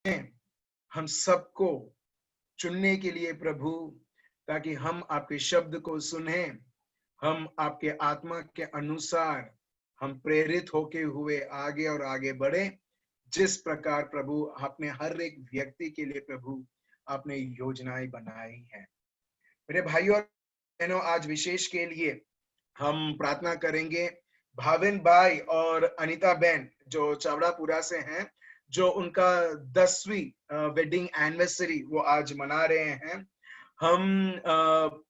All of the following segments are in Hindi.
हम सबको चुनने के लिए प्रभु, ताकि हम आपके शब्द को सुने, हम आपके आत्मा के अनुसार हम प्रेरित होके हुए आगे और आगे बढ़े। जिस प्रकार प्रभु आपने हर एक व्यक्ति के लिए प्रभु आपने योजनाएं बनाई हैं। मेरे भाइयों और बहनों, आज विशेष के लिए हम प्रार्थना करेंगे भाविन भाई और अनीता बहन जो चावड़ापुरा से हैं, जो उनका 10वीं वेडिंग एनिवर्सरी वो आज मना रहे हैं। हम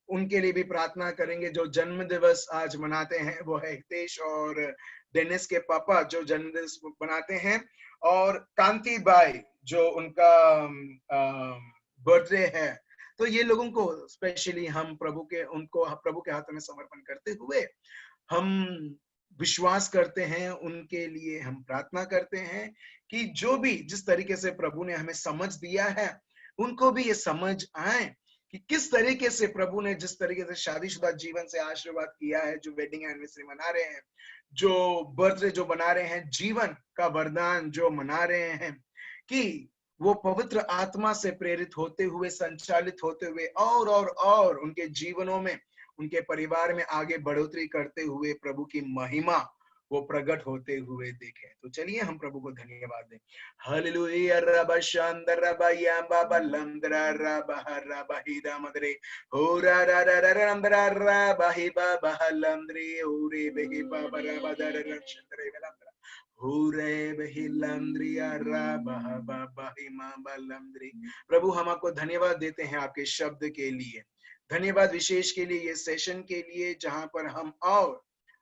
उनके लिए भी प्रार्थना करेंगे। जो जन्म दिवस आज मनाते हैं वो है हितेश और डेनिस के पापा जो जन्म दिवस मनाते हैं, और कांति बाई जो उनका बर्थडे है। तो ये लोगों को स्पेशली हम प्रभु के हाथों में समर्पण करते हुए हम विश्वास करते हैं, उनके लिए हम प्रार्थना करते हैं कि जो भी जिस तरीके से प्रभु ने हमें समझ दिया है, उनको भी ये समझ आए कि किस तरीके से प्रभु ने जिस तरीके से शादीशुदा जीवन से आशीर्वाद किया है, जो वेडिंग एनिवर्सरी मना रहे हैं, जो बर्थडे जो मना रहे हैं, जीवन का वरदान जो मना रहे हैं, कि वो पवित्र आत्मा से प्रेरित होते हुए, संचालित होते हुए और उनके जीवनों में, उनके परिवार में आगे बढ़ोतरी करते हुए प्रभु की महिमा वो प्रकट होते हुए देखें। तो चलिए हम प्रभु को धन्यवाद दें। हालेलुया रबा शांदर रबा याम्बा बलंदरा रबा रबा हिदा मदरे होरा रा रा रा रंदरा रबा हिबा बहलंदरे ओरे बेहि बाबा रबा दर रंदरे वेलंदरा होरे बहिलंद्रिया रबा बाबा हिमा बलंदरी। प्रभु हम आपको धन्यवाद देते हैं आपके शब्द के लिए, धन्यवाद विशेष के लिए, ये सेशन के लिए जहां पर हम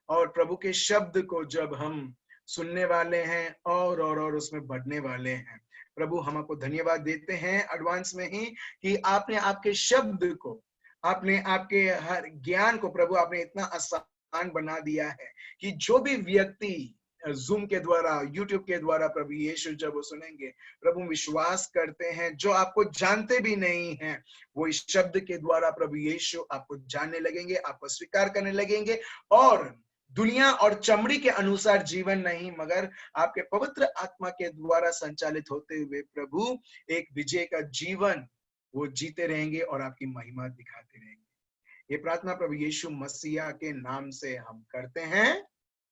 और प्रभु के शब्द को जब हम सुनने वाले हैं और उसमें बढ़ने वाले हैं। प्रभु हम आपको धन्यवाद देते हैं एडवांस में ही कि आपने आपके शब्द को, आपने आपके हर ज्ञान को प्रभु आपने इतना आसान बना दिया है कि जो भी व्यक्ति जूम के द्वारा, यूट्यूब के द्वारा प्रभु यीशु जब वो सुनेंगे, प्रभु विश्वास करते हैं जो आपको जानते भी नहीं हैं, वो इस शब्द के द्वारा प्रभु यीशु आपको जानने लगेंगे, आपको स्वीकार करने लगेंगे, और दुनिया और चमड़ी के अनुसार जीवन नहीं, मगर आपके पवित्र आत्मा के द्वारा संचालित होते हुए प्रभु एक विजय का जीवन वो जीते रहेंगे और आपकी महिमा दिखाते रहेंगे। ये प्रार्थना प्रभु यीशु मसीहा के नाम से हम करते हैं,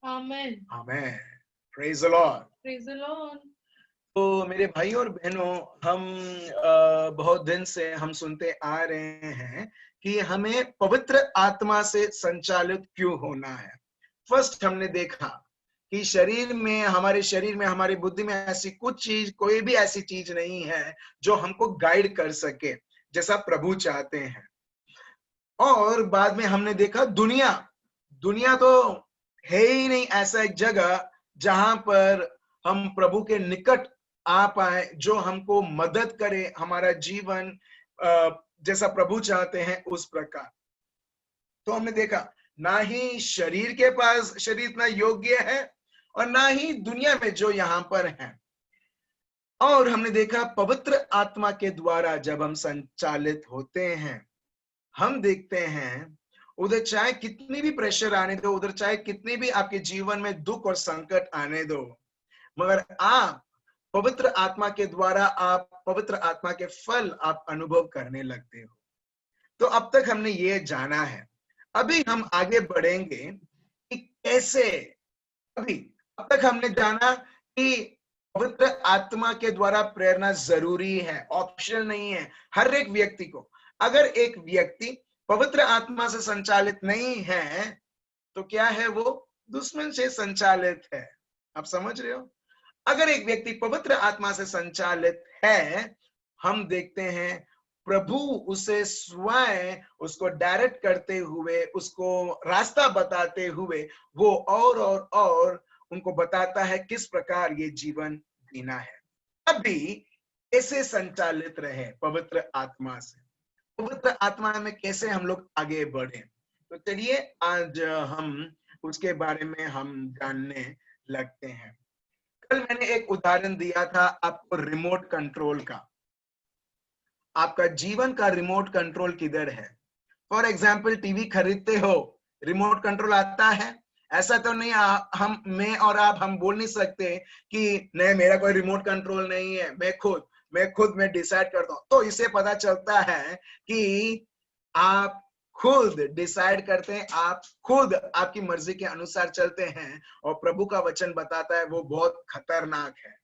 amen amen. Praise the lord, praise the lord. तो मेरे भाई और बहनों, हम बहुत दिन से हम सुनते आ रहे हैं कि हमें पवित्र आत्मा से संचालित क्यों होना है। फर्स्ट हमने देखा कि हमारे शरीर में, हमारी बुद्धि में ऐसी कुछ चीज, कोई भी ऐसी चीज नहीं है जो हमको गाइड कर सके जैसा प्रभु चाहते हैं। और बाद में हमने देखा दुनिया तो है ही नहीं ऐसा एक जगह जहां पर हम प्रभु के निकट आ पाए, जो हमको मदद करे हमारा जीवन जैसा प्रभु चाहते हैं उस प्रकार। तो हमने देखा ना ही शरीर के पास शरीर इतना योग्य है और ना ही दुनिया में जो यहाँ पर है। और हमने देखा पवित्र आत्मा के द्वारा जब हम संचालित होते हैं, हम देखते हैं उधर चाहे कितनी भी प्रेशर आने दो, उधर चाहे कितनी भी आपके जीवन में दुख और संकट आने दो, मगर आप पवित्र आत्मा के द्वारा, आप पवित्र आत्मा के फल आप अनुभव करने लगते हो। तो अब तक हमने ये जाना है, अभी हम आगे बढ़ेंगे कि कैसे। अब तक हमने जाना कि पवित्र आत्मा के द्वारा प्रेरणा जरूरी है, ऑप्शनल नहीं है हर एक व्यक्ति को। अगर एक व्यक्ति पवित्र आत्मा से संचालित नहीं है तो क्या है, वो दुश्मन से संचालित है। आप समझ रहे हो? अगर एक व्यक्ति पवित्र आत्मा से संचालित है, हम देखते हैं प्रभु उसे स्वयं उसको डायरेक्ट करते हुए, उसको रास्ता बताते हुए वो और उनको बताता है किस प्रकार ये जीवन जीना है। अभी कैसे संचालित रहे पवित्र आत्मा से, पवित्र आत्मा में कैसे हम लोग आगे बढ़े। तो चलिए आज हम उसके बारे में हम जानने लगते हैं। कल मैंने एक उदाहरण दिया था आपको रिमोट कंट्रोल का। आपका जीवन का रिमोट कंट्रोल किधर है? फॉर एग्जाम्पल टीवी खरीदते हो, रिमोट कंट्रोल आता है? ऐसा तो नहीं मैं और आप हम बोल नहीं सकते कि नहीं मेरा कोई रिमोट कंट्रोल नहीं है, मैं खुद मैं खुद में डिसाइड करता हूं। तो इससे पता चलता है कि आप खुद डिसाइड करते हैं, आप खुद आपकी मर्जी के अनुसार चलते हैं, और प्रभु का वचन बताता है वो बहुत खतरनाक है।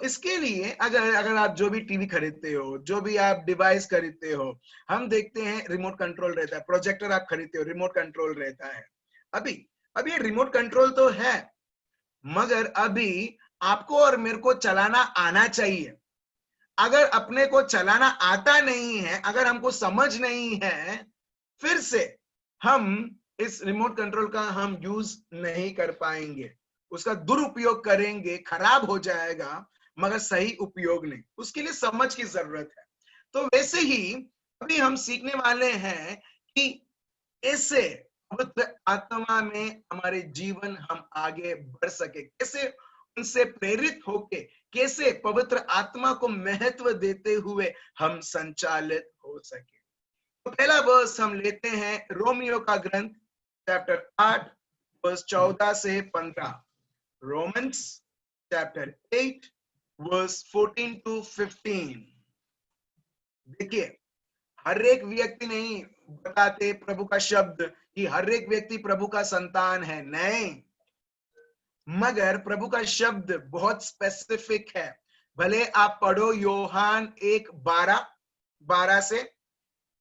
इसके लिए अगर आप जो भी टीवी खरीदते हो, जो भी आप डिवाइस खरीदते हो, हम देखते हैं रिमोट कंट्रोल रहता है। प्रोजेक्टर आप खरीदते हो, रिमोट कंट्रोल रहता है। अभी अभी रिमोट कंट्रोल तो है, मगर अभी आपको और मेरे को चलाना आना चाहिए। अगर अपने को चलाना आता नहीं है, अगर हमको समझ नहीं है, फिर से हम इस रिमोट कंट्रोल का हम यूज नहीं कर पाएंगे, उसका दुरुपयोग करेंगे, खराब हो जाएगा, मगर सही उपयोग नहीं। उसके लिए समझ की जरूरत है। तो वैसे ही अभी हम सीखने वाले हैं कि ऐसे पवित्र आत्मा में हमारे जीवन हम आगे बढ़ सके, कैसे उनसे प्रेरित होके, कैसे पवित्र आत्मा को महत्व देते हुए हम संचालित हो सके। तो पहला वर्स हम लेते हैं रोमियो का ग्रंथ चैप्टर 8 वर्स 14 से 15। Romans chapter 8 verse 14 to 15। देखिए, हर एक व्यक्ति नहीं बताते प्रभु का शब्द कि हर एक व्यक्ति प्रभु का संतान है, नहीं, मगर प्रभु का शब्द बहुत स्पेसिफिक है। भले आप पढ़ो यूहान 1:12 से,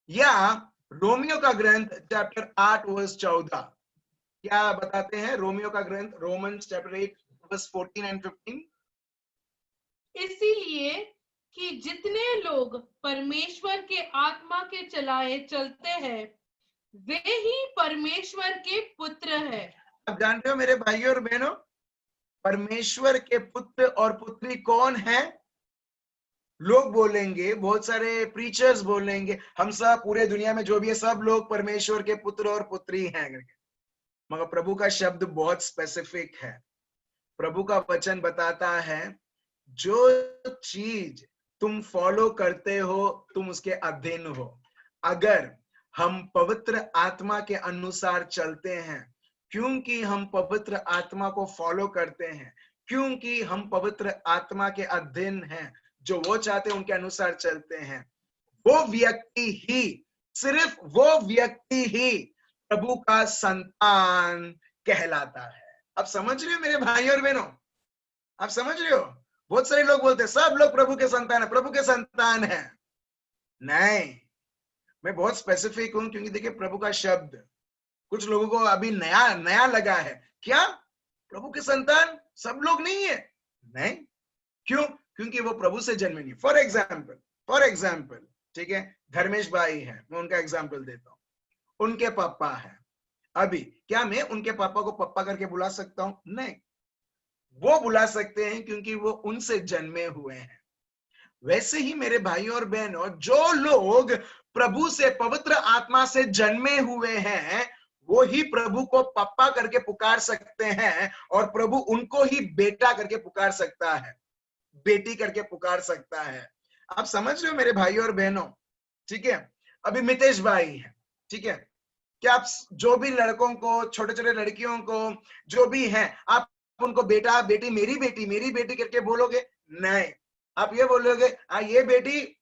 या रोमियो का ग्रंथ चैप्टर 8 वर्स 14। क्या बताते हैं रोमियो का ग्रंथ, रोमन्स चैप्टर 8 वर्स 14 एंड 15? इसीलिए कि जितने लोग परमेश्वर के आत्मा के चलाए चलते हैं, वे ही परमेश्वर के पुत्र हैं। आप जानते हो मेरे भाइयों और बहनों, परमेश्वर के पुत्र और पुत्री कौन है? लोग बोलेंगे, बहुत सारे प्रीचर्स बोलेंगे, हम सब पूरे दुनिया में जो भी है सब लोग परमेश्वर के पुत्र और पुत्री हैं, मगर प्रभु का शब्द बहुत स्पेसिफिक है। प्रभु का वचन बताता है, जो चीज तुम फॉलो करते हो तुम उसके अधीन हो। अगर हम पवित्र आत्मा के अनुसार चलते हैं, क्योंकि हम पवित्र आत्मा को फॉलो करते हैं, क्योंकि हम पवित्र आत्मा के अधीन हैं, जो वो चाहते हैं उनके अनुसार चलते हैं, वो व्यक्ति ही, सिर्फ वो व्यक्ति ही प्रभु का संतान कहलाता है। आप समझ रहे हो मेरे भाई और बहनों? आप समझ रहे हो? बहुत सारे लोग बोलते हैं सब लोग प्रभु के संतान है, प्रभु के संतान है। नहीं, मैं बहुत स्पेसिफिक हूं, क्योंकि देखिए प्रभु का शब्द कुछ लोगों को अभी नया नया लगा है। क्या प्रभु के संतान सब लोग नहीं है? नहीं, क्यों? क्योंकि वो प्रभु से जन्मे नहीं। फॉर एग्जाम्पल, ठीक है, धर्मेश भाई है, मैं उनका एग्जाम्पल देता हूं। उनके पापा है, अभी क्या मैं उनके पापा को पप्पा करके बुला सकता हूं? नहीं, वो बुला सकते हैं क्योंकि वो उनसे जन्मे हुए हैं। वैसे ही मेरे भाइयों और बहनों, जो लोग प्रभु से, पवित्र आत्मा से जन्मे हुए हैं, वो ही प्रभु को पप्पा करके पुकार सकते हैं, और प्रभु उनको ही बेटा करके पुकार सकता है, बेटी करके पुकार सकता है। आप समझ रहे हो मेरे भाइयों और बहनों? ठीक है, अभी मितेश भाई है, ठीक है, क्या आप जो भी लड़कों को, छोटे छोटे लड़कियों को, जो भी हैं, आप उनको बेटा बेटी, मेरी बेटी करके बोलोगे? नहीं, आप ये बोलोगे ये बेटी,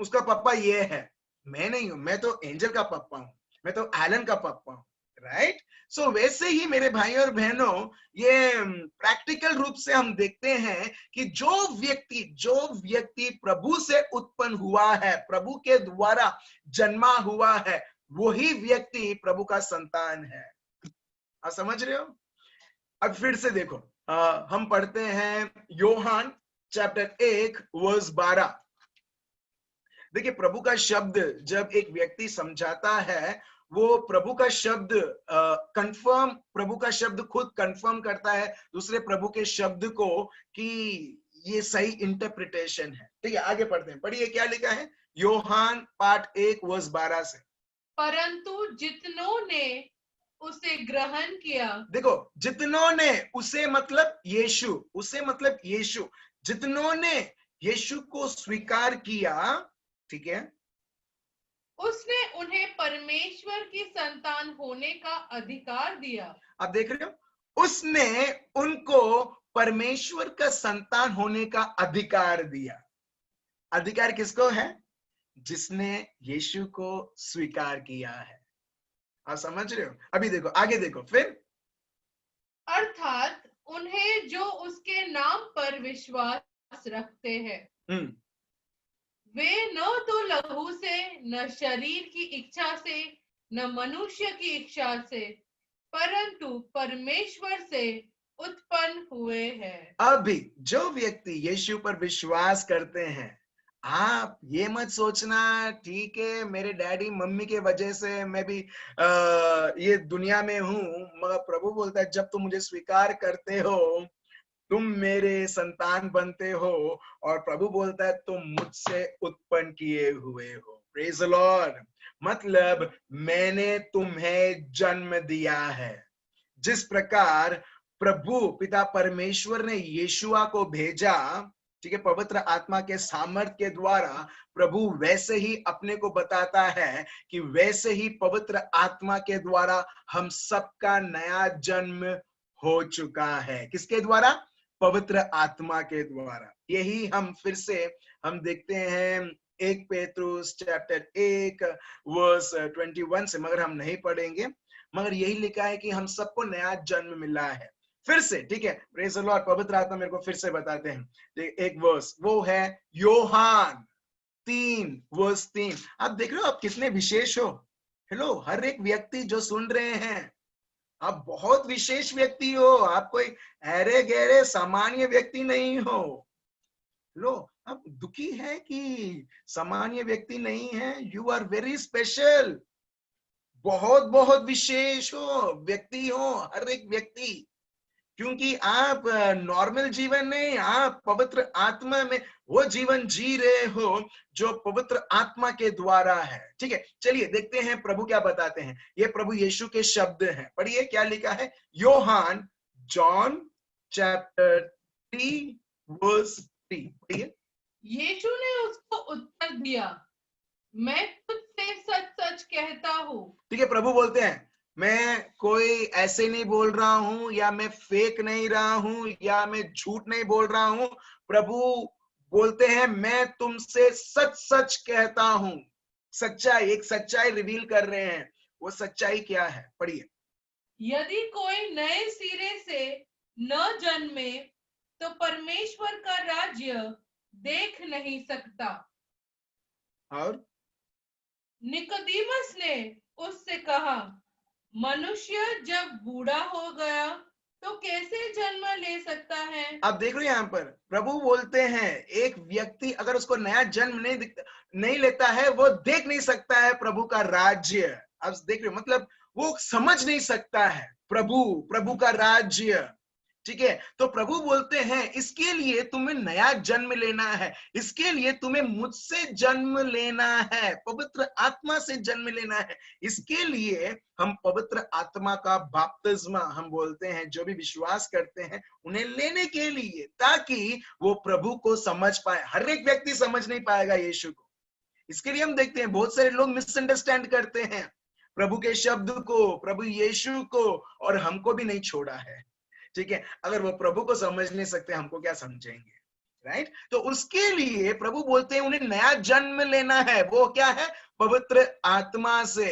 उसका पापा ये है। मैं नहीं हूं, मैं तो एंजल का पापा हूं, मैं तो एलन का पापा हूं, राइट? सो वैसे ही मेरे भाई और बहनों, ये प्रैक्टिकल रूप से हम देखते हैं कि जो व्यक्ति प्रभु से उत्पन्न हुआ है, प्रभु के द्वारा जन्मा हुआ है, वही व्यक्ति प्रभु का संतान है। आप समझ रहे हो? अब फिर से देखो, हम पढ़ते हैं यूहान चैप्टर 1 वर्स 12। देखिए, प्रभु का शब्द जब एक व्यक्ति समझाता है, वो प्रभु का शब्द कंफर्म, प्रभु का शब्द खुद कंफर्म करता है दूसरे प्रभु के शब्द को कि ये सही इंटरप्रिटेशन है। ठीक है, आगे पढ़ते हैं, पढ़िए क्या लिखा है यूहान पाठ 1 वर्स 12 से। परंतु जितनों ने उसे ग्रहण किया, देखो, जितनों ने, उसे मतलब यीशु, उसे मतलब यीशु, जितनों ने यीशु को स्वीकार किया, ठीक है, उसने उन्हें परमेश्वर की संतान होने का अधिकार दिया। आप देख रहे हो, उसने उनको परमेश्वर का संतान होने का अधिकार दिया। अधिकार किसको है? जिसने यीशु को स्वीकार किया है। आप समझ रहे हो? अभी देखो, आगे देखो फिर। अर्थात उन्हें जो उसके नाम पर विश्वास रखते हैं, वे न तो लहू से, न शरीर की इच्छा से, न मनुष्य की इच्छा से, परंतु परमेश्वर से उत्पन्न हुए हैं। अभी जो व्यक्ति यीशु पर विश्वास करते हैं, आप ये मत सोचना ठीक है मेरे डैडी मम्मी के वजह से मैं भी ये दुनिया में हूं, मगर प्रभु बोलता है जब तुम मुझे स्वीकार करते हो तुम मेरे संतान बनते हो, और प्रभु बोलता है तुम मुझसे उत्पन्न किए हुए हो। Praise the Lord. मतलब मैंने तुम्हें जन्म दिया है। जिस प्रकार प्रभु पिता परमेश्वर ने यीशुआ को भेजा, ठीक है, पवित्र आत्मा के सामर्थ के द्वारा, प्रभु वैसे ही अपने को बताता है कि वैसे ही पवित्र आत्मा के द्वारा हम सबका नया जन्म हो चुका है। किसके द्वारा? पवित्र आत्मा के द्वारा। यही हम फिर से हम देखते हैं 1 पेतरुस चैप्टर 1 वर्स 21 से, मगर हम नहीं पढ़ेंगे, मगर यही लिखा है कि हम सबको नया जन्म मिला है। फिर से, ठीक है, प्रेज़ द लॉर्ड, पवित्र आत्मा मेरे को फिर से बताते हैं एक वर्स, वो है योहान 3 वर्स 3। आप देख रहे हो आप कितने विशेष हो। हेलो, हर एक व्यक्ति जो सुन रहे हैं, आप बहुत विशेष व्यक्ति हो। आप कोई अरे गहरे सामान्य व्यक्ति नहीं हो। लो, आप दुखी है कि सामान्य व्यक्ति नहीं है? You are very special. बहुत बहुत विशेष हो, व्यक्ति हो हर एक व्यक्ति, क्योंकि आप नॉर्मल जीवन नहीं, आप पवित्र आत्मा में वो जीवन जी रहे हो जो पवित्र आत्मा के द्वारा है। ठीक है, चलिए देखते हैं प्रभु क्या बताते हैं। ये प्रभु यीशु के शब्द हैं। पढ़िए क्या लिखा है। योहान, जॉन चैप्टर 3 वर्स 3, पढ़िए। यीशु ने उसको उत्तर दिया, मैं तुझसे सच सच कहता हूँ। ठीक है, प्रभु बोलते हैं मैं कोई ऐसे नहीं बोल रहा हूं, या मैं फेक नहीं रहा हूं, या मैं झूठ नहीं बोल रहा हूं। प्रभु बोलते हैं मैं तुमसे सच सच कहता हूं। सच्चाई, एक सच्चाई रिवील कर रहे हैं। वो सच्चाई क्या है? पढ़िए। यदि कोई नए सिरे से न जन्मे तो परमेश्वर का राज्य देख नहीं सकता। और निकोदेमुस ने उससे कहा, मनुष्य जब बूढ़ा हो गया तो कैसे जन्म ले सकता है? आप देख रहे हो यहाँ पर प्रभु बोलते हैं एक व्यक्ति अगर उसको नया जन्म नहीं लेता है, वो देख नहीं सकता है प्रभु का राज्य। आप देख रहे हो, मतलब वो समझ नहीं सकता है प्रभु का राज्य। ठीक है, तो प्रभु बोलते हैं इसके लिए तुम्हें नया जन्म लेना है, इसके लिए तुम्हें मुझसे जन्म लेना है, पवित्र आत्मा से जन्म लेना है। इसके लिए हम पवित्र आत्मा का बपतिस्मा हम बोलते हैं, जो भी विश्वास करते हैं उन्हें लेने के लिए, ताकि वो प्रभु को समझ पाए। हर एक व्यक्ति समझ नहीं पाएगा यीशु को। इसके लिए हम देखते हैं बहुत सारे लोग मिसअंडरस्टैंड करते हैं प्रभु के शब्द को, प्रभु यीशु को, और हमको भी नहीं छोड़ा है। ठीक है, अगर वो प्रभु को समझ नहीं सकते, हमको क्या समझेंगे? राइट? तो उसके लिए प्रभु बोलते हैं उन्हें नया जन्म लेना है। वो क्या है? पवित्र आत्मा से।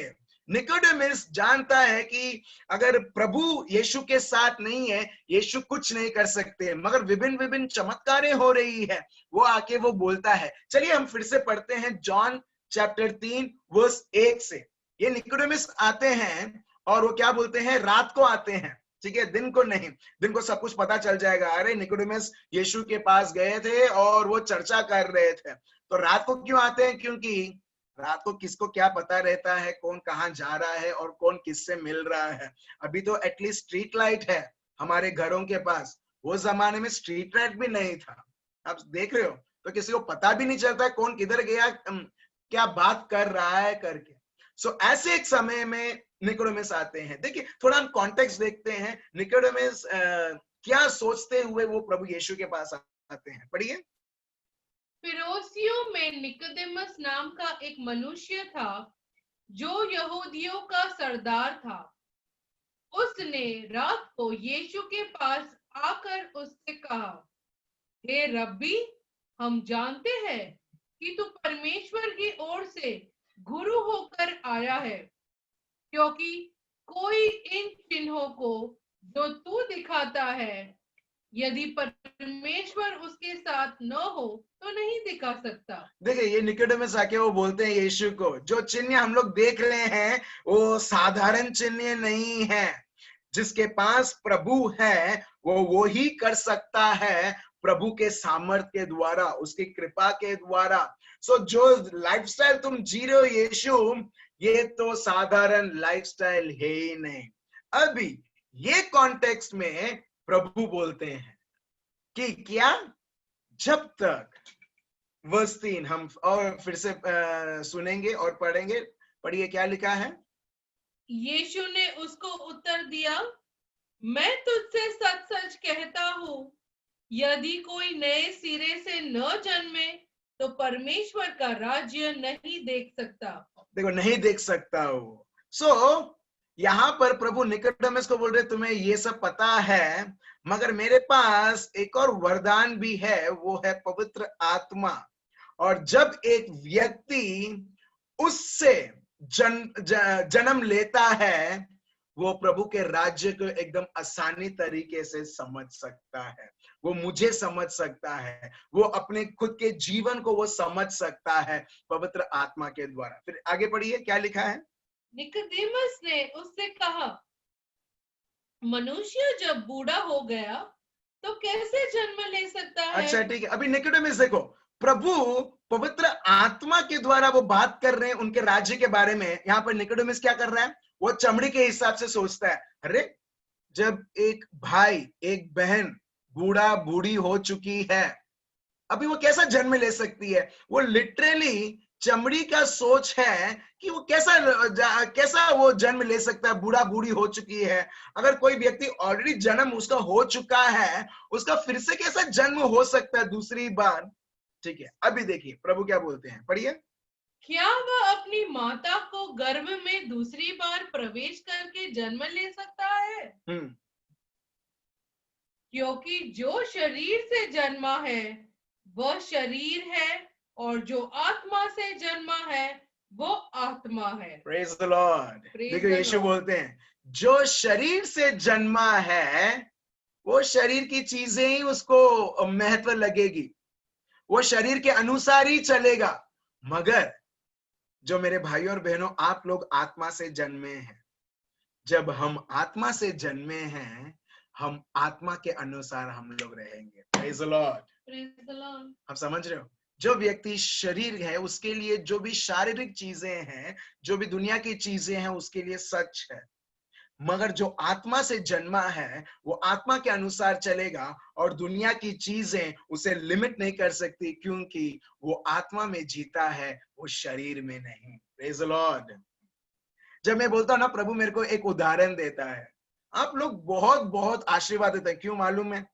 निकोडेमुस जानता है कि अगर प्रभु यीशु के साथ नहीं है, यीशु कुछ नहीं कर सकते, मगर विभिन्न विभिन्न चमत्कारें हो रही है। वो आके वो बोलता है। चलिए हम फिर से पढ़ते हैं जॉन चैप्टर 3 वर्स 1 से। ये निकोडेमुस आते हैं और वो क्या बोलते हैं? रात को आते हैं, ठीक है, दिन को नहीं। दिन को सब कुछ पता चल जाएगा। अरे निकोडेमुस यीशु के पास गए थे और वो चर्चा कर रहे थे। तो रात को क्यों आते हैं? क्योंकि रात को किसको क्या पता रहता है कौन कहाँ जा रहा है और कौन किससे मिल रहा है। अभी तो एटलीस्ट स्ट्रीट लाइट है हमारे घरों के पास, वो जमाने में स्ट्रीट लाइट भी नहीं था। आप देख रहे हो, तो किसी को पता भी नहीं चलता कौन किधर गया, क्या बात कर रहा है करके। सो ऐसे एक समय में निकोडेमुस आते हैं। देखिए थोड़ा हम कॉन्टेक्स्ट देखते हैं, निकोडेमुस क्या सोचते हुए वो प्रभु यीशु के पास आते हैं। पढ़िए। फिरोसियों में निकोदेमुस नाम का एक मनुष्य था जो यहूदियों का सरदार था। उसने रात को यीशु के पास आकर उससे कहा, हे रब्बी, हम जानते हैं कि तू परमेश्वर की ओर से गुरु होकर आया है, क्योंकि कोई इन चिन्हों को जो तू दिखाता है, यदि परमेश्वर उसके साथ न हो तो नहीं दिखा सकता। देखिए, ये निकोडेमस आके वो बोलते हैं यीशु को, जो चिन्ह हम लोग देख रहे हैं वो साधारण चिन्ह नहीं है। जिसके पास प्रभु है वो ही कर सकता है, प्रभु के सामर्थ्य के द्वारा, उसकी कृपा के द्वारा। सो जो लाइफस्टाइल तुम जी रहे हो यीशु, ये तो साधारण लाइफस्टाइल है ही नहीं। अभी ये कॉन्टेक्स्ट में प्रभु बोलते हैं कि क्या, जब तक, वर्स 3 हम और फिर से सुनेंगे और पढ़ेंगे। पढ़िए क्या लिखा है। यीशु ने उसको उत्तर दिया, मैं तुझसे सच सच कहता हूँ, यदि कोई नए सिरे से न जन्मे तो परमेश्वर का राज्य नहीं देख सकता। देखो, नहीं देख सकता हो। सो यहाँ पर प्रभु निकोडेमस को बोल रहे, तुम्हें ये सब पता है, मगर मेरे पास एक और वरदान भी है, वो है पवित्र आत्मा। और जब एक व्यक्ति उससे जन्म लेता है, वो प्रभु के राज्य को एकदम आसानी तरीके से समझ सकता है, वो मुझे समझ सकता है, वो अपने खुद के जीवन को वो समझ सकता है पवित्र आत्मा के द्वारा। फिर आगे पढ़िए क्या लिखा है। निकोदेमस ने उससे कहा, मनुष्य जब बूढ़ा हो गया तो कैसे जन्म ले सकता है? अच्छा ठीक है, अभी निकोडेमस देखो, प्रभु पवित्र आत्मा के द्वारा वो बात कर रहे हैं उनके राज्य के बारे में। यहाँ पर निकोडेमस क्या कर रहा है, वो चमड़ी के हिसाब से सोचता है, अरे जब एक भाई एक बहन बूढ़ा बूढ़ी हो चुकी है, अभी वो कैसा जन्म ले सकती है। वो लिटरली चमड़ी का सोच है कि वो कैसा वो जन्म ले सकता है, बूढ़ा बूढ़ी हो चुकी है। अगर कोई व्यक्ति ऑलरेडी जन्म उसका हो चुका है, उसका फिर से कैसा जन्म हो सकता है दूसरी बार। ठीक है, अभी देखिए प्रभु क्या बोलते हैं, पढ़िए। क्या वह अपनी माता को गर्भ में दूसरी बार प्रवेश करके जन्म ले सकता है? क्योंकि जो शरीर से जन्मा है वह शरीर है, और जो आत्मा से जन्मा है वो आत्मा है। Praise the Lord. देखो यीशु बोलते हैं, जो शरीर से जन्मा है वो शरीर की चीजें ही उसको महत्व लगेगी, वो शरीर के अनुसार ही चलेगा। मगर जो मेरे भाइयों और बहनों, आप लोग आत्मा से जन्मे हैं। जब हम आत्मा से जन्मे हैं, हम आत्मा के अनुसार हम लोग रहेंगे। Praise the Lord. आप समझ रहे हो, जो व्यक्ति शरीर है उसके लिए जो भी शारीरिक चीजें हैं, जो भी दुनिया की चीजें हैं, उसके लिए सच है। मगर जो आत्मा से जन्मा है वो आत्मा के अनुसार चलेगा, और दुनिया की चीजें उसे लिमिट नहीं कर सकती, क्योंकि वो आत्मा में जीता है, वो शरीर में नहीं। Praise the Lord. जब मैं बोलता हूं ना, प्रभु मेरे को एक उदाहरण देता है, आप लोग बहुत बहुत आशीर्वाद देते हैं। क्यों मालूम है?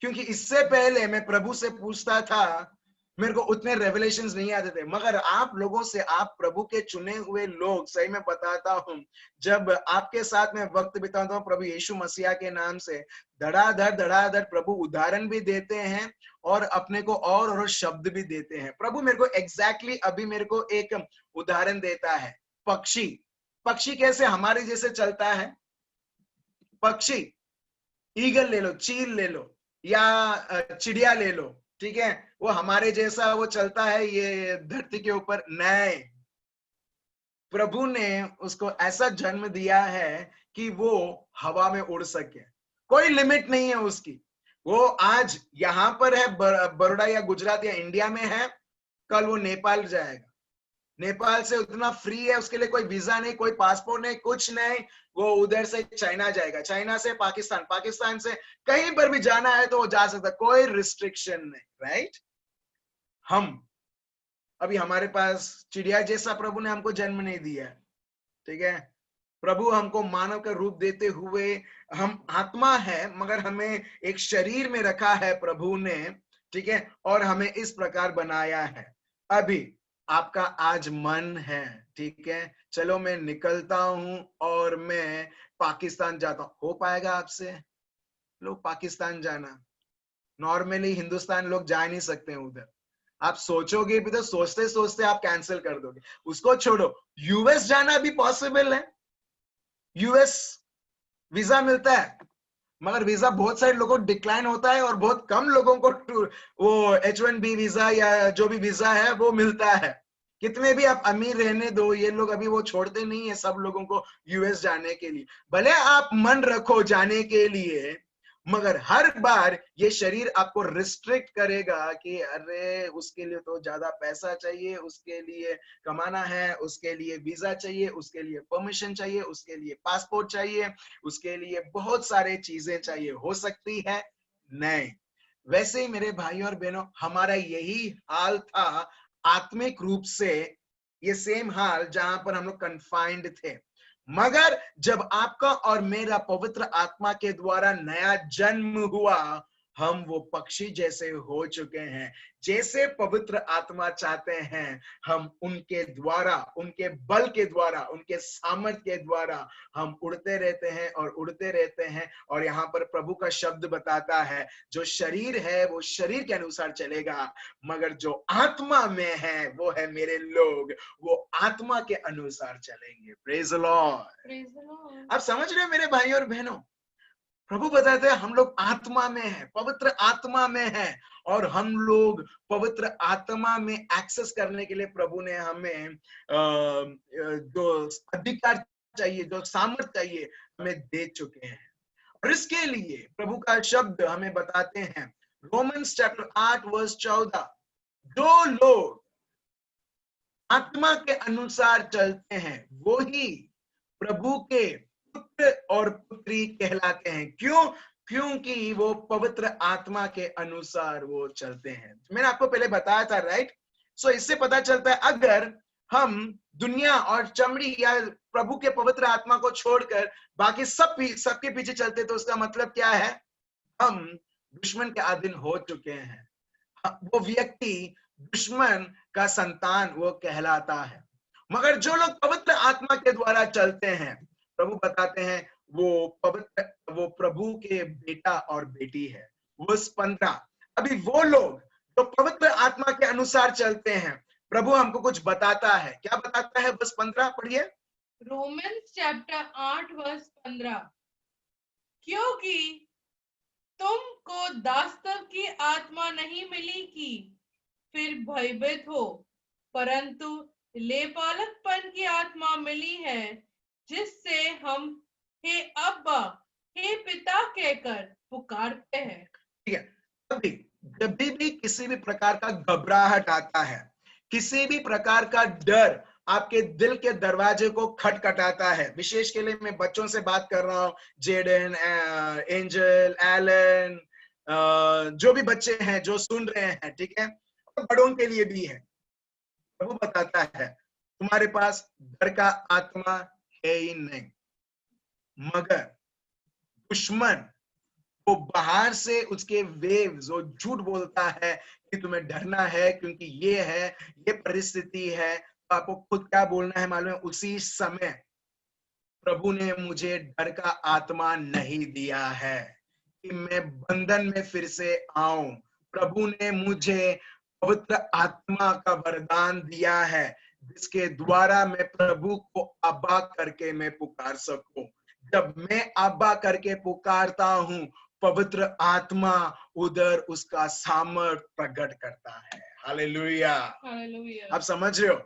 क्योंकि इससे पहले मैं प्रभु से पूछता था, मेरे को उतने रेवलेशंस नहीं आते थे। मगर आप लोगों से, आप प्रभु के चुने हुए लोग, सही में बताता हूं, जब आपके साथ में वक्त बिताता हूं प्रभु यीशु मसीहा के नाम से, धड़ाधड़ प्रभु उदाहरण भी देते हैं और अपने को और शब्द भी देते हैं। प्रभु मेरे को एग्जैक्टली अभी मेरे को एक उदाहरण देता है। पक्षी, पक्षी कैसे हमारे जैसे चलता है? पक्षी, ईगल ले लो, चील ले लो, या चिड़िया ले लो, ठीक है, वो हमारे जैसा वो चलता है ये धरती के ऊपर? नहीं, प्रभु ने उसको ऐसा जन्म दिया है कि वो हवा में उड़ सके, कोई लिमिट नहीं है उसकी। वो आज यहाँ पर है, बड़ौदा या गुजरात या इंडिया में है, कल वो नेपाल जाएगा, नेपाल से उतना फ्री है, उसके लिए कोई वीजा नहीं, कोई पासपोर्ट नहीं, कुछ नहीं। वो उधर से चाइना जाएगा, चाइना से पाकिस्तान, पाकिस्तान से कहीं पर भी जाना है तो वो जा सकता, कोई रिस्ट्रिक्शन नहीं। राइट? हम अभी हमारे पास चिड़िया जैसा प्रभु ने हमको जन्म नहीं दिया, ठीक है। प्रभु हमको मानव का रूप देते हुए, हम आत्मा है मगर हमें एक शरीर में रखा है प्रभु ने, ठीक है, और हमें इस प्रकार बनाया है। अभी आपका आज मन है, ठीक है, चलो मैं निकलता हूं और मैं पाकिस्तान जाता हूं, हो पाएगा आपसे? लोग पाकिस्तान जाना, नॉर्मली हिंदुस्तान लोग जा नहीं सकते उधर, आप सोचोगे भी तो सोचते सोचते आप कैंसिल कर दोगे। उसको छोड़ो, यूएस जाना भी पॉसिबल है। यूएस वीजा मिलता है, मगर वीजा बहुत सारे लोगों को डिक्लाइन होता है और बहुत कम लोगों को वो H1B वीजा या जो भी वीजा है वो मिलता है। कितने भी आप अमीर रहने दो, ये लोग अभी वो छोड़ते नहीं है सब लोगों को यूएस जाने के लिए। भले आप मन रखो जाने के लिए, मगर हर बार ये शरीर आपको रिस्ट्रिक्ट करेगा कि अरे उसके लिए तो ज्यादा पैसा चाहिए, उसके लिए कमाना है, उसके लिए वीजा चाहिए, उसके लिए परमिशन चाहिए, उसके लिए पासपोर्ट चाहिए, उसके लिए बहुत सारे चीजें चाहिए। हो सकती है नहीं। वैसे ही मेरे भाइयों और बहनों, हमारा यही हाल था आत्मिक रूप से, ये सेम हाल जहां पर हम लोग कन्फाइंड थे। मगर जब आपका और मेरा पवित्र आत्मा के द्वारा नया जन्म हुआ, हम वो पक्षी जैसे हो चुके हैं। जैसे पवित्र आत्मा चाहते हैं, हम उनके द्वारा, उनके बल के द्वारा, उनके सामर्थ्य के द्वारा हम उड़ते रहते हैं और उड़ते रहते हैं। और यहाँ पर प्रभु का शब्द बताता है, जो शरीर है वो शरीर के अनुसार चलेगा, मगर जो आत्मा में है वो है मेरे लोग, वो आत्मा के अनुसार चलेंगे। Praise the Lord. आप समझ रहे हो मेरे भाई और बहनों, प्रभु बताते हैं हम लोग आत्मा में हैं, पवित्र आत्मा में हैं, और हम लोग पवित्र आत्मा में एक्सेस करने के लिए प्रभु ने हमें जो अधिकार चाहिए, जो सामर्थ्य चाहिए, हमें दे चुके हैं। और इसके लिए प्रभु का शब्द हमें बताते हैं, रोमन्स चैप्टर 8 वर्स 14, जो लोग आत्मा के अनुसार चलते हैं वो ही प्रभु के पुत्र और पुत्री कहलाते हैं। क्यों? क्योंकि वो पवित्र आत्मा के अनुसार वो चलते हैं। मैंने आपको पहले बताया था, राइट? सो इससे पता चलता है, अगर हम दुनिया और चमड़ी या प्रभु के पवित्र आत्मा को छोड़कर बाकी सबके पीछे चलते, तो उसका मतलब क्या है? हम दुश्मन के अधीन हो चुके हैं। वो व्यक्ति दुश्मन का संतान वो कहलाता है। मगर जो लोग पवित्र आत्मा के द्वारा चलते हैं, प्रभु बताते हैं वो प्रभु के बेटा और बेटी है। वर्स 15, अभी वो लोग जो पवित्र आत्मा के अनुसार चलते हैं, प्रभु हमको कुछ बताता है। क्या बताता है? वर्स 15 पढ़िए। रोमन्स चैप्टर 8 वर्स 15, क्योंकि तुमको दासत्व की आत्मा नहीं मिली कि फिर भयभीत हो, परंतु लेपालकपन की आत्मा मिली है, जिससे हम हे अब्बा, हे पिता कहकर पुकारते हैं। ठीक है। अभी जब भी किसी भी प्रकार का घबराहट आता है, किसी भी प्रकार का डर आपके दिल के दरवाजे को खटखटाता है, विशेष के लिए मैं बच्चों से बात कर रहा हूं, जेडन, एंजल, एलन, जो भी बच्चे हैं जो सुन रहे हैं, ठीक है, और बड़ों के लिए भी है। प्रभु बताता है, तुम्हारे पास डर का आत्मा है ही नहीं, मगर दुश्मन वो बाहर से उसके वेव्स जो झूठ बोलता है कि तुम्हें डरना है क्योंकि ये है, ये परिस्थिति है, तो आपको खुद क्या बोलना है मालूम है? उसी समय प्रभु ने मुझे डर का आत्मा नहीं दिया है कि मैं बंधन में फिर से आऊं। प्रभु ने मुझे पवित्र आत्मा का वरदान दिया है, जिसके द्वारा मैं प्रभु को अब्बा करके मैं पुकार सकूं। जब मैं अब्बा करके पुकारता हूं, पवित्र आत्मा उधर उसका सामर्थ प्रकट करता है। हालेलुया। आप समझ रहे हो?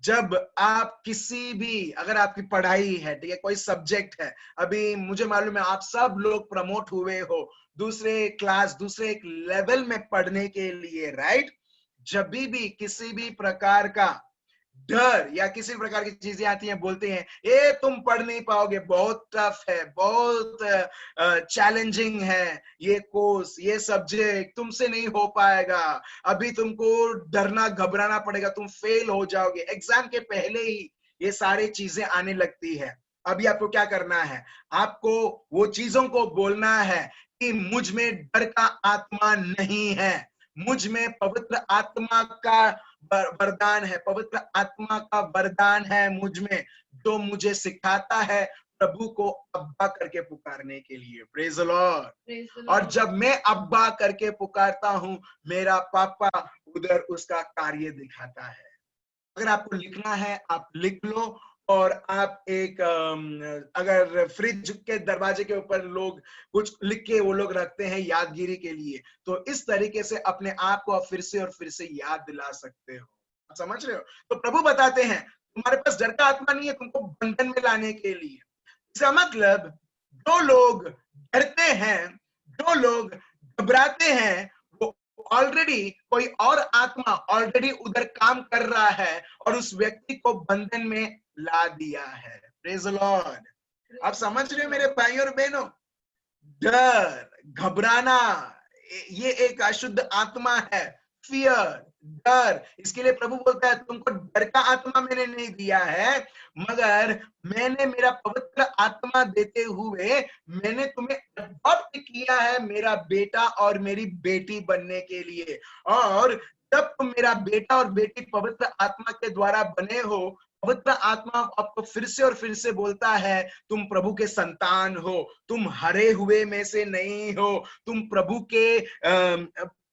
जब आप किसी भी, अगर आपकी पढ़ाई है, ठीक है, कोई सब्जेक्ट है, अभी मुझे मालूम है आप सब लोग प्रमोट हुए हो दूसरे क्लास, दूसरे एक लेवल में पढ़ने के लिए, राइट? जब भी किसी भी प्रकार का डर या किसी प्रकार की चीजें आती हैं, बोलते हैं ये तुम पढ़ नहीं पाओगे, बहुत टफ है, बहुत चैलेंजिंग है, ये कोर्स, ये सब्जेक्ट तुमसे नहीं हो पाएगा, अभी तुमको डरना घबराना पड़ेगा, तुम फेल हो जाओगे, एग्जाम के पहले ही ये सारी चीजें आने लगती है। अभी आपको क्या करना है? आपको वो चीजों को बोलना है कि मुझ में डर का आत्मा नहीं है, मुझ में पवित्र आत्मा का वरदान है, पवित्र आत्मा का वरदान है मुझ में, जो मुझे सिखाता है, प्रभु को अब्बा करके पुकारने के लिए। Praise the Lord. और जब मैं अब्बा करके पुकारता हूं, मेरा पापा उधर उसका कार्य दिखाता है। अगर आपको लिखना है आप लिख लो, और आप एक अगर फ्रिज के दरवाजे के ऊपर लोग कुछ लिख के वो लोग रखते हैं यादगिरी के लिए, तो इस तरीके से अपने आप को आप फिर से और फिर से याद दिला सकते हो। आप समझ रहे हो? तो प्रभु बताते हैं तुम्हारे पास डर का आत्मा नहीं है तुमको बंधन में लाने के लिए। इसका मतलब जो लोग डरते हैं, जो लोग घबराते हैं, वो ऑलरेडी कोई और आत्मा ऑलरेडी उधर काम कर रहा है और उस व्यक्ति को बंधन में ला दिया है। Praise the Lord. आप समझ रहे हो मेरे भाई और बहनों? डर, घबराना, ये एक अशुद्ध आत्मा है। फियर, डर। इसके लिए प्रभु बोलता है तुमको डर का आत्मा मैंने नहीं दिया है, मगर मैंने मेरा पवित्र आत्मा देते हुए मैंने तुम्हें अडॉप्ट किया है मेरा बेटा और मेरी बेटी बनने के लिए। और जब तुम मेरा बेटा और बेटी पवित्र आत्मा के द्वारा बने हो, पवित्र आत्मा आपको फिर से और फिर से बोलता है तुम प्रभु के संतान हो, तुम हरे हुए में से नहीं हो, तुम प्रभु के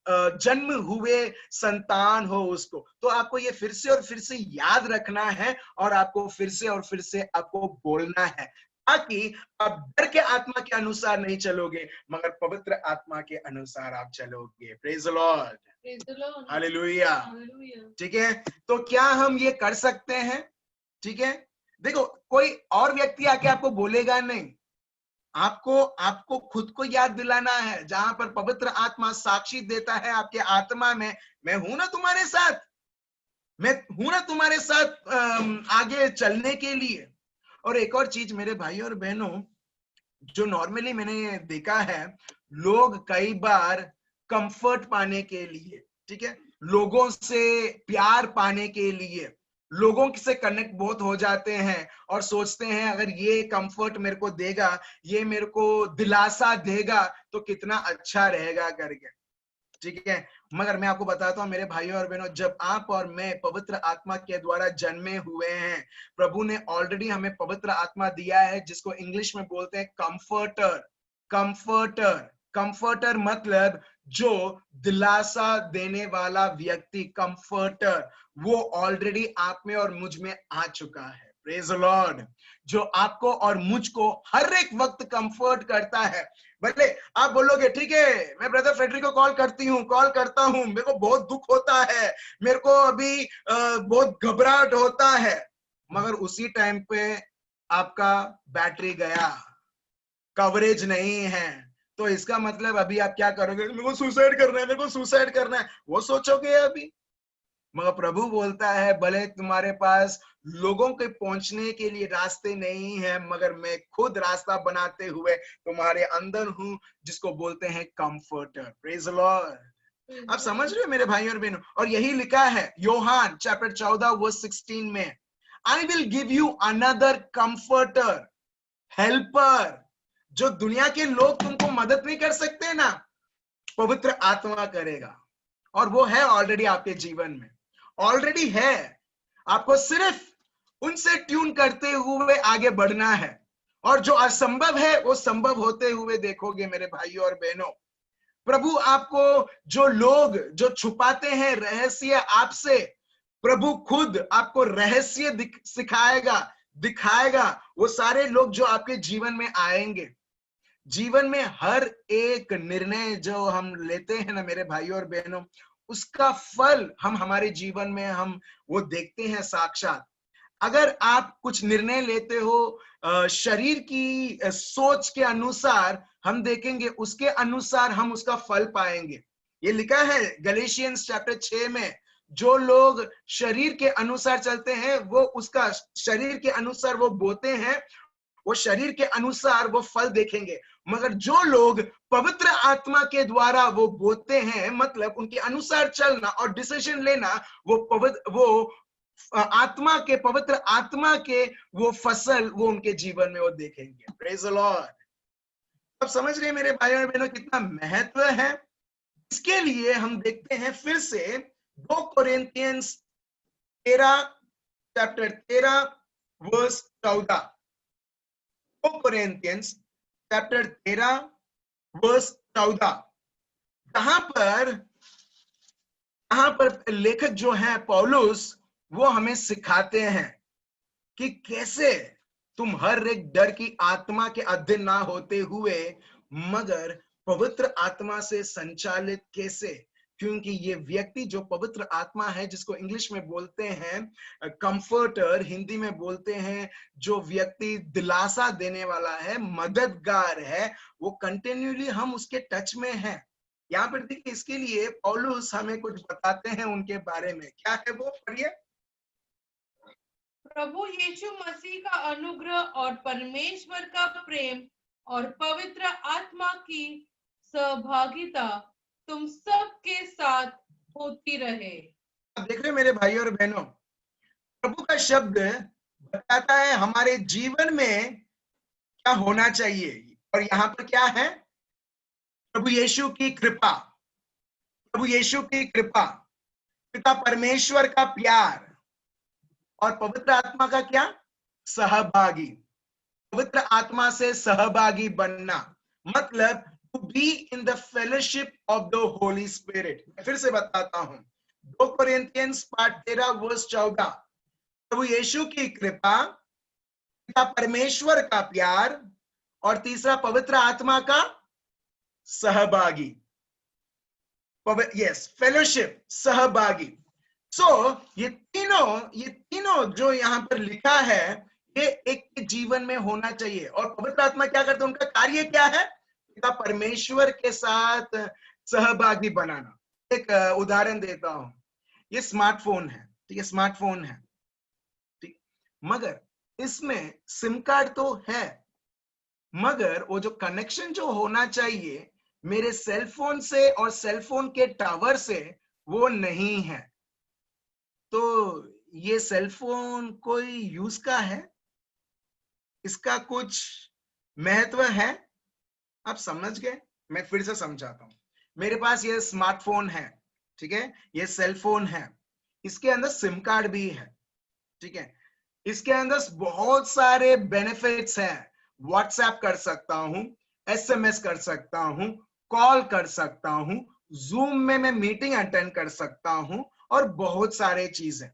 जन्म हुए संतान हो उसको। तो आपको ये फिर से और फिर से याद रखना है और आपको फिर से और फिर से आपको बोलना है, ताकि आप डर के आत्मा के अनुसार नहीं चलोगे मगर पवित्र आत्मा के अनुसार आप चलोगे। Praise the Lord, hallelujah. ठीक है, तो क्या हम ये कर सकते हैं? ठीक है, देखो कोई और व्यक्ति आके आपको बोलेगा नहीं, आपको खुद को याद दिलाना है। जहां पर पवित्र आत्मा साक्षी देता है आपके आत्मा में, मैं हूं ना तुम्हारे साथ, मैं हूं ना तुम्हारे साथ आगे चलने के लिए। और एक और चीज मेरे भाई और बहनों, जो नॉर्मली मैंने देखा है, लोग कई बार कंफर्ट पाने के लिए, ठीक है, लोगों से प्यार पाने के लिए लोगों से कनेक्ट बहुत हो जाते हैं और सोचते हैं अगर ये कंफर्ट मेरे को देगा, ये मेरे को दिलासा देगा तो कितना अच्छा रहेगा करके। ठीक है, मगर मैं आपको बताता हूं मेरे भाइयों और बहनों, जब आप और मैं पवित्र आत्मा के द्वारा जन्मे हुए हैं, प्रभु ने ऑलरेडी हमें पवित्र आत्मा दिया है जिसको इंग्लिश में बोलते हैं कंफर्टर। कंफर्टर, कंफर्टर मतलब जो दिलासा देने वाला व्यक्ति, कंफर्टर, वो ऑलरेडी आप में और मुझ में आ चुका है। Praise the Lord. जो आपको और मुझको हर एक वक्त कंफर्ट करता है। भले आप बोलोगे ठीक है मैं ब्रदर फ्रेडरिक को कॉल करता हूं, मेरे को बहुत दुख होता है, मेरे को अभी बहुत घबराहट होता है, मगर उसी टाइम पे आपका बैटरी गया, कवरेज नहीं है, तो इसका मतलब अभी आप क्या करोगे? मेरे को सुसाइड करना है, मेरे को सुसाइड करना है, वो सोचोगे अभी। मगर प्रभु बोलता है भले तुम्हारे पास लोगों के पहुंचने के लिए रास्ते नहीं है, मगर मैं खुद रास्ता बनाते हुए तुम्हारे अंदर हूं, जिसको बोलते हैं कंफर्टर। Praise the Lord. आप समझ रहे हो मेरे भाई और बहनों? और यही लिखा है योहान चैप्टर 14 वर्स 16 में, I will give you another comforter, helper. जो दुनिया के लोग तुमको मदद नहीं कर सकते ना, पवित्र आत्मा करेगा। और वो है ऑलरेडी आपके जीवन में, ऑलरेडी है। आपको सिर्फ उनसे ट्यून करते हुए आगे बढ़ना है, और जो असंभव है वो संभव होते हुए देखोगे मेरे भाइयों और बहनों। प्रभु आपको जो लोग जो छुपाते हैं रहस्य आपसे, प्रभु खुद आपको रहस्य सिखाएगा, दिखाएगा। वो सारे लोग जो आपके जीवन में आएंगे। जीवन में हर एक निर्णय जो हम लेते हैं ना मेरे भाइयों और बहनों, उसका फल हम हमारे जीवन में हम वो देखते हैं साक्षात। अगर आप कुछ निर्णय लेते हो शरीर की सोच के अनुसार, हम देखेंगे उसके अनुसार हम उसका फल पाएंगे। ये लिखा है गलेशियंस चैप्टर 6 में, जो लोग शरीर के अनुसार चलते हैं वो उसका शरीर के अनुसार वो बोते हैं, वो शरीर के अनुसार वो फल देखेंगे। मगर जो लोग पवित्र आत्मा के द्वारा वो बोते हैं, मतलब उनके अनुसार चलना और डिसीजन लेना, वो आत्मा के, पवित्र आत्मा के वो फसल वो उनके जीवन में वो देखेंगे। Praise the Lord. अब समझ रहे मेरे भाइयों और बहनों कितना महत्व है? इसके लिए हम देखते हैं फिर से 2 कोरिन्थियंस 13 चैप्टर 13 वर्स 14। 2 कोरिन्थियंस चैप्टर 13 वर्स 14, जहां पर लेखक जो है पौलुस, वो हमें सिखाते हैं कि कैसे तुम हर एक डर की आत्मा के अधीन ना होते हुए मगर पवित्र आत्मा से संचालित कैसे, क्योंकि ये व्यक्ति जो पवित्र आत्मा है, जिसको इंग्लिश में बोलते हैं कंफर्टर, हिंदी में बोलते हैं जो व्यक्ति दिलासा देने वाला है, मददगार है, वो कंटिन्यूली हम उसके टच में हैं। यहाँ पर देखिए, इसके लिए पौलुस हमें कुछ बताते हैं उनके बारे में। क्या है वो, पढ़िए। प्रभु यीशु मसीह का अनुग्रह और परमेश्वर का प्रेम और पवित्र आत्मा की सहभागिता तुम सब के साथ होती रहे। देख रहे मेरे भाई और बहनों, प्रभु का शब्द बताता है हमारे जीवन में क्या होना चाहिए, और यहाँ पर क्या है, प्रभु यीशु की कृपा, प्रभु यीशु की कृपा, पिता परमेश्वर का प्यार और पवित्र आत्मा का क्या, सहभागी। पवित्र आत्मा से सहभागी बनना मतलब to be in the fellowship of the Holi Spirit. फिर से बताता हूं, 2 कोरिन्थियंस पाठ 13 वर्स 14, प्रभु यीशु की कृपा, पिता परमेश्वर का प्यार और तीसरा पवित्र आत्मा का सहभागी, यस, फेलोशिप, सहभागी। ये तीनों जो यहाँ पर लिखा है, ये एक के जीवन में होना चाहिए। और पवित्र आत्मा क्या करते हैं, उनका कार्य क्या है, पिता परमेश्वर के साथ सहभागी बनाना। एक उदाहरण देता हूं, ये स्मार्टफोन है, ठीक है, स्मार्टफोन है, ठीक, मगर इसमें सिम कार्ड तो है, मगर वो जो कनेक्शन जो होना चाहिए मेरे सेलफोन से और सेलफोन के टावर से, वो नहीं है। तो ये सेलफोन कोई यूज का है, इसका कुछ महत्व है? आप समझ गए? मैं फिर से समझाता हूं। मेरे पास ये स्मार्टफोन है, ठीक है, ये सेलफोन है, इसके अंदर सिम कार्ड भी है, ठीक है, इसके अंदर बहुत सारे बेनिफिट्स हैं। व्हाट्सएप कर सकता हूं, एसएमएस कर सकता हूं, कॉल कर सकता हूं, जूम में मैं मीटिंग अटेंड कर सकता हूं, और बहुत सारे चीजें,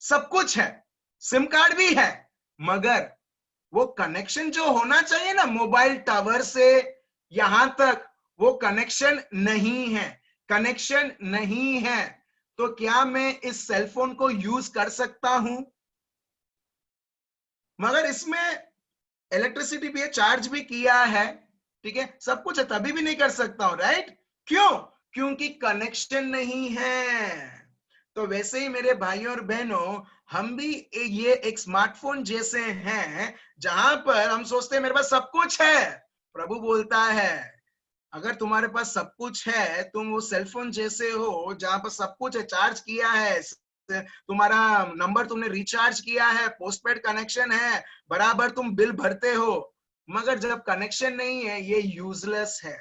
सब कुछ है, सिम कार्ड भी है, मगर वो कनेक्शन जो होना चाहिए ना मोबाइल टावर से यहां तक, वो कनेक्शन नहीं है, कनेक्शन नहीं है। तो क्या मैं इस सेलफोन को यूज कर सकता हूं? मगर इसमें इलेक्ट्रिसिटी भी है, चार्ज भी किया है, ठीक है, सब कुछ है, तभी भी नहीं कर सकता हूं, राइट? क्यों? क्योंकि कनेक्शन नहीं है। तो वैसे ही मेरे भाइयों और बहनों, हम भी ये एक स्मार्टफोन जैसे हैं, जहां पर हम सोचते हैं मेरे पास सब कुछ है। प्रभु बोलता है अगर तुम्हारे पास सब कुछ है, तुम वो सेलफोन जैसे हो जहां पर सब कुछ है, चार्ज किया है, तुम्हारा नंबर तुमने रिचार्ज किया है, पोस्टपेड कनेक्शन है, बराबर तुम बिल भरते हो, मगर जब कनेक्शन नहीं है, ये यूजलेस है।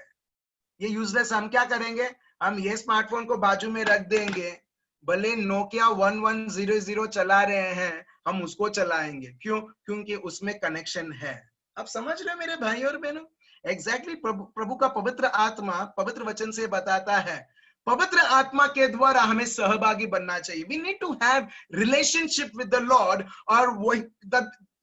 ये यूजलेस, हम क्या करेंगे, हम ये स्मार्टफोन को बाजू में रख देंगे, भले नोकिया 1100 चला रहे हैं, हम उसको चलाएंगे। क्यों? क्योंकि उसमें कनेक्शन है। आप समझ रहे मेरे भाई और बहनों? एग्जैक्टली प्रभु का पवित्र आत्मा पवित्र वचन से बताता है, पवित्र आत्मा के द्वारा हमें सहभागी बनना चाहिए। We need to have relationship with the Lord, और वही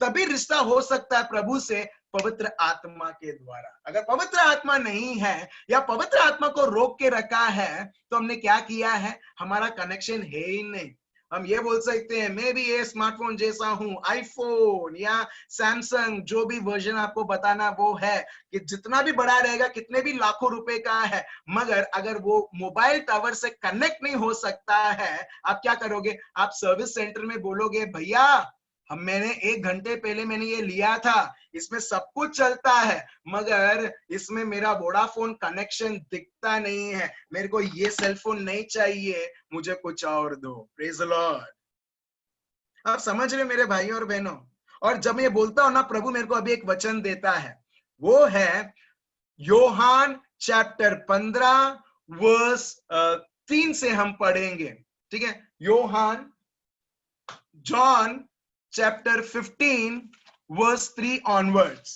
तभी रिश्ता हो सकता है प्रभु से, पवित्र आत्मा के द्वारा। अगर पवित्र आत्मा नहीं है या पवित्र आत्मा को रोक के रखा है, तो हमने क्या किया है, हमारा कनेक्शन है ही नहीं। हम ये बोल सकते हैं मैं भी ये स्मार्टफोन जैसा हूं, आईफोन या सैमसंग, जो भी वर्जन आपको बताना वो है, कि जितना भी बड़ा रहेगा, कितने भी लाखों रुपए का है, मगर अगर वो मोबाइल टावर से कनेक्ट नहीं हो सकता है, आप क्या करोगे? आप सर्विस सेंटर में बोलोगे भैया मैंने 1 घंटे पहले मैंने ये लिया था, इसमें सब कुछ चलता है, मगर इसमें मेरा वोडाफोन कनेक्शन दिखता नहीं है, मेरे को ये सेलफोन नहीं चाहिए, मुझे कुछ और दो। Praise the Lord. आप समझ रहे मेरे भाइयों और बहनों? और जब मैं ये बोलता हूं ना, प्रभु मेरे को अभी एक वचन देता है, वो है योहान चैप्टर 15 वर्स 3 से हम पढ़ेंगे, ठीक है, Yohan, John chapter 15 verse 3 onwards,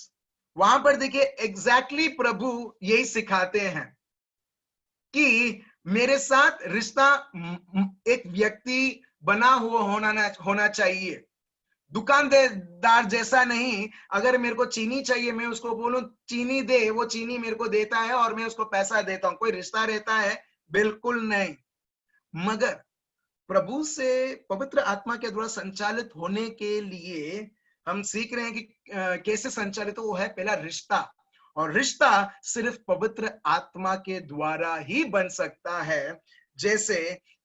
वहां पर देखिए एग्जैक्टली प्रभु यही सिखाते हैं कि मेरे साथ रिश्ता एक व्यक्ति बना हुआ होना चाहिए, दुकानदार जैसा नहीं। अगर मेरे को चीनी चाहिए, मैं उसको बोलूं चीनी दे, वो चीनी मेरे को देता है और मैं उसको पैसा देता हूं, कोई रिश्ता रहता है? बिल्कुल नहीं। मगर प्रभु से पवित्र आत्मा के द्वारा संचालित होने के लिए हम सीख रहे हैं कि कैसे संचालित हो। वो है पहला रिश्ता, और रिश्ता सिर्फ पवित्र आत्मा के द्वारा ही बन सकता है। जैसे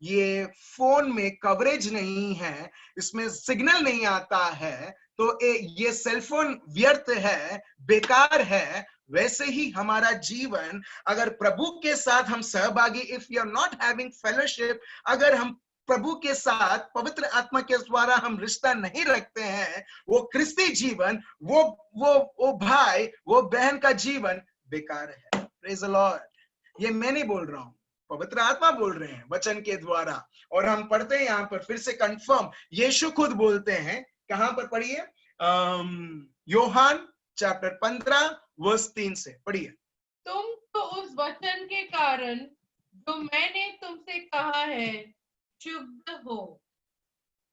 ये फोन में कवरेज नहीं है, इसमें सिग्नल नहीं आता है, तो ये सेलफोन व्यर्थ है, बेकार है। वैसे ही हमारा जीवन, अगर प्रभु के साथ हम सहभागी, if you are not having fellowship, अगर हम प्रभु के साथ पवित्र आत्मा के द्वारा हम रिश्ता नहीं रखते हैं, वो क्रिस्ती जीवन, वो भाई, वो बहन का जीवन बेकार है। Praise the Lord. ये मैं नहीं बोल रहा हूं, पवित्र आत्मा बोल रहे हैं वचन के द्वारा। और हम पढ़ते हैं यहां पर फिर से कंफर्म, यीशु खुद बोलते हैं। कहां पर पढ़िए? योहान चैप्टर 15 वर्स 3 से पढ़िए। तुम तो उस वचन के कारण जो मैंने तुमसे कहा है शुद्ध हो।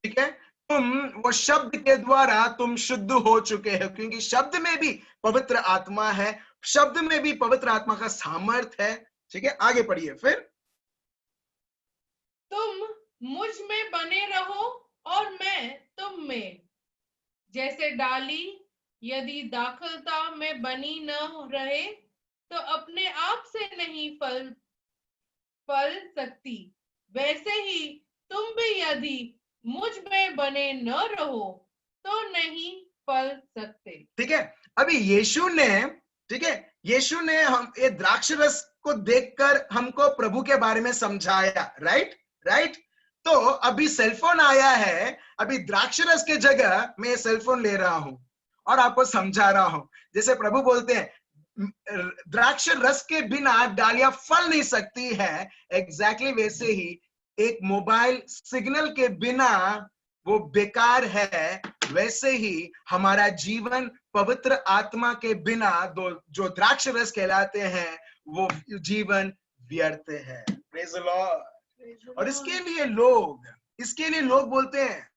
ठीक है, तुम वो शब्द के द्वारा तुम शुद्ध हो चुके हो, क्योंकि शब्द में भी पवित्र आत्मा है, शब्द में भी पवित्र आत्मा का सामर्थ है। ठीक है, आगे पढ़िए फिर। तुम मुझ में बने रहो और मैं तुम में। जैसे डाली यदि दाखलता में बनी न रहे तो अपने आप से नहीं फल सकती, वैसे ही तुम भी यदि मुझ में बने न रहो तो नहीं फल सकते। ठीक है, अभी यीशु ने, ठीक है, यीशु ने हम ये द्राक्ष रस को देखकर हमको प्रभु के बारे में समझाया। राइट। तो अभी सेलफोन आया है, अभी द्राक्ष रस के जगह मैं सेलफोन ले रहा हूं और आपको समझा रहा हूं। जैसे प्रभु बोलते हैं द्राक्ष रस के बिना डालियां फल नहीं सकती है, एग्जैक्टली वैसे ही एक मोबाइल सिग्नल के बिना वो बेकार है। वैसे ही हमारा जीवन पवित्र आत्मा के बिना जो द्राक्ष रस कहलाते हैं, वो जीवन व्यर्थ है। Praise the Lord. और इसके लिए लोग बोलते हैं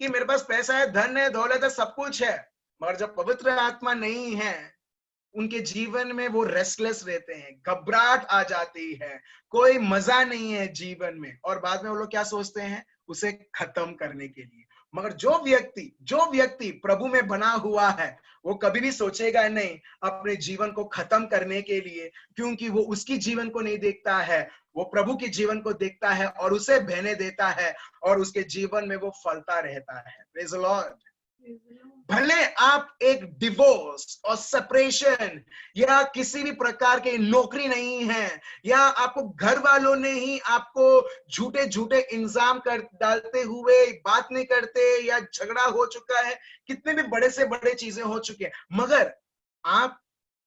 कि मेरे पास पैसा है, धन है, दौलत है, सब कुछ है, मगर जब पवित्र आत्मा नहीं है उनके जीवन में, वो रेस्टलेस रहते हैं, घबराहट आ जाती है, कोई मजा नहीं है जीवन में, और बाद में वो लोग क्या सोचते हैं? उसे खत्म करने के लिए। मगर जो व्यक्ति प्रभु में बना हुआ है, वो कभी भी सोचेगा नहीं अपने जीवन को खत्म करने के लिए, क्योंकि वो उसकी जीवन को नहीं देखता है, वो प्रभु के जीवन को देखता है और उसे बहने देता है, और उसके जीवन में वो फलता रहता है। Praise the Lord. भले आप एक डिवोर्स और सेपरेशन या किसी भी प्रकार के नौकरी नहीं है, या आपको घर वालों ने ही आपको झूठे इल्जाम कर डालते हुए बात नहीं करते, या झगड़ा हो चुका है, कितने भी बड़े से बड़े चीजें हो चुके हैं, मगर आप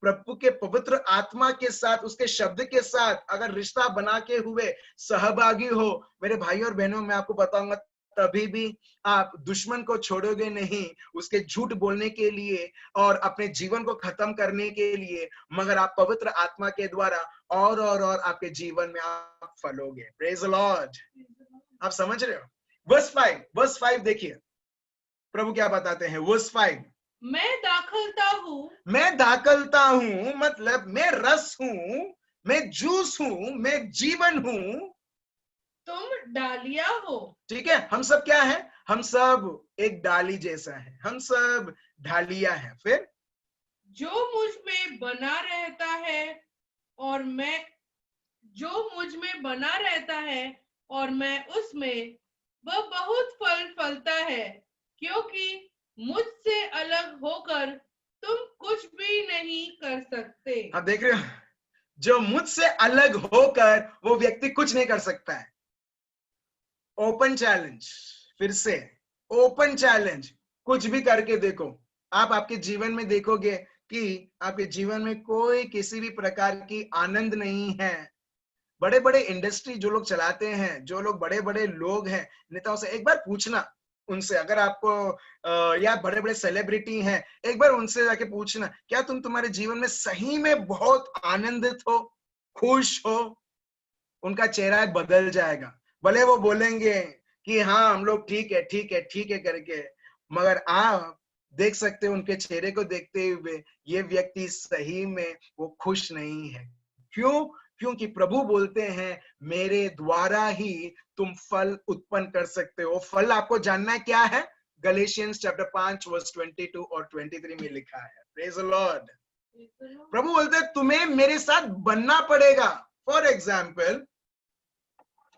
प्रभु के पवित्र आत्मा के साथ, उसके शब्द के साथ अगर रिश्ता बना के हुए सहभागी हो, मेरे भाई और बहनों, मैं आपको बताऊंगा तभी भी आप दुश्मन को छोड़ोगे नहीं उसके झूठ बोलने के लिए और अपने जीवन को खत्म करने के लिए, मगर आप पवित्र आत्मा के द्वारा और आपके जीवन में आप फलोगे। Praise the Lord. आप समझ रहे हो? वर्स 5 देखिए प्रभु क्या बताते हैं। वर्स 5, मैं दाखलता हूं मतलब मैं रस हूं, मैं जूस हूं, मैं जीवन हूं, तुम डालिया हो। ठीक है, हम सब क्या है? हम सब एक डाली जैसा है, हम सब ढालिया है। फिर जो मुझ में बना रहता है और मैं उसमें, वह बहुत फल फलता है, क्योंकि मुझसे अलग होकर तुम कुछ भी नहीं कर सकते। आप देख रहे हो, जो मुझसे अलग होकर वो व्यक्ति कुछ नहीं कर सकता है। ओपन चैलेंज, फिर से ओपन चैलेंज, कुछ भी करके देखो, आप आपके जीवन में देखोगे कि आपके जीवन में कोई किसी भी प्रकार की आनंद नहीं है। बड़े बड़े इंडस्ट्री जो लोग चलाते हैं, जो लोग बड़े बड़े लोग हैं, नेताओं से एक बार पूछना, उनसे, अगर आपको या बड़े बड़े सेलिब्रिटी हैं, एक बार उनसे जाके पूछना, क्या तुम तुम्हारे जीवन में सही में बहुत आनंदित हो, खुश हो? उनका चेहरा बदल जाएगा। भले वो बोलेंगे कि हाँ हम लोग ठीक है ठीक है ठीक है करके, मगर आप देख सकते हो उनके चेहरे को देखते हुए ये व्यक्ति सही में वो खुश नहीं है। क्यों? क्योंकि प्रभु बोलते हैं मेरे द्वारा ही तुम फल उत्पन्न कर सकते हो। फल आपको जानना है क्या है? गलेशियंस चैप्टर 5 वर्स 22 और 23 में लिखा है। Praise the Lord. प्रभु बोलते हैं तुम्हें मेरे साथ बनना पड़ेगा। फॉर एग्जाम्पल,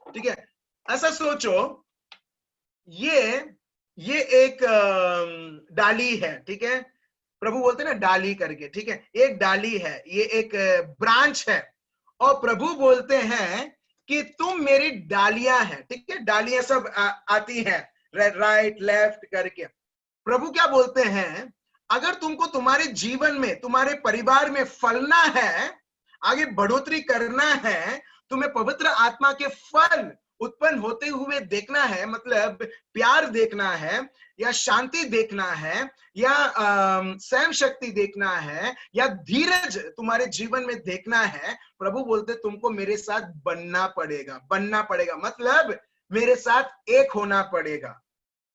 ठीक है, ऐसा सोचो, ये एक डाली है, ठीक है, प्रभु बोलते हैं ना डाली करके, ठीक है, एक डाली है, ये एक ब्रांच है, और प्रभु बोलते हैं कि तुम मेरी डालियां हैं, ठीक है, डालियां सब आती हैं राइट लेफ्ट करके। प्रभु क्या बोलते हैं, अगर तुमको तुम्हारे जीवन में, तुम्हारे परिवार में फलना है, आगे बढ़ोतरी करना है, तुम्हें पवित्र आत्मा के फल उत्पन्न होते हुए देखना है, मतलब प्यार देखना है, या शांति देखना है, या सहन शक्ति देखना है, या धीरज तुम्हारे जीवन में देखना है, प्रभु बोलते तुमको मेरे साथ बनना पड़ेगा। बनना पड़ेगा मतलब मेरे साथ एक होना पड़ेगा,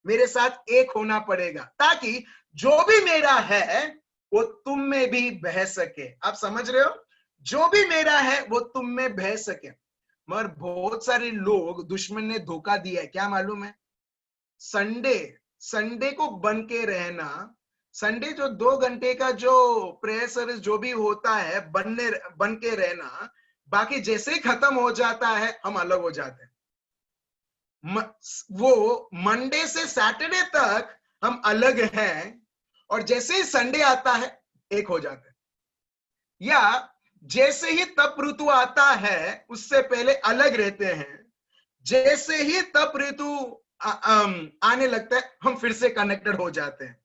मेरे साथ एक होना पड़ेगा, ताकि जो भी मेरा है वो तुम में भी बह सके। आप समझ रहे हो? जो भी मेरा है वो तुम में बह सके। मगर बहुत सारे लोग, दुश्मन ने धोखा दिया है, क्या मालूम है? संडे को बन के रहना, संडे जो 2 घंटे का जो प्रेयर सर्विस जो भी होता है बन के रहना, बाकी जैसे ही खत्म हो जाता है हम अलग हो जाते हैं। वो मंडे से सैटरडे तक हम अलग हैं, और जैसे ही संडे आता है एक हो जाते हैं। या जैसे ही तप ऋतु आता है उससे पहले अलग रहते हैं, जैसे ही तप ऋतु आने लगता है हम फिर से कनेक्टेड हो जाते हैं।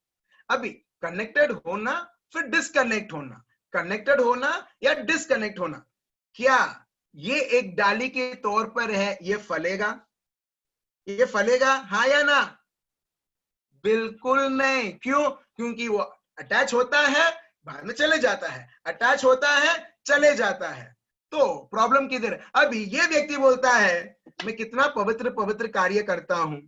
अभी कनेक्टेड होना फिर डिस्कनेक्ट होना, कनेक्टेड होना या डिस्कनेक्ट होना, क्या ये एक डाली के तौर पर है? ये फलेगा? ये फलेगा हाँ या ना? बिल्कुल नहीं। क्यों? क्योंकि वो अटैच होता है, बाद में चले जाता है, अटैच होता है, चले जाता है। तो प्रॉब्लम किधर? अभी ये व्यक्ति बोलता है मैं कितना पवित्र पवित्र कार्य करता हूं,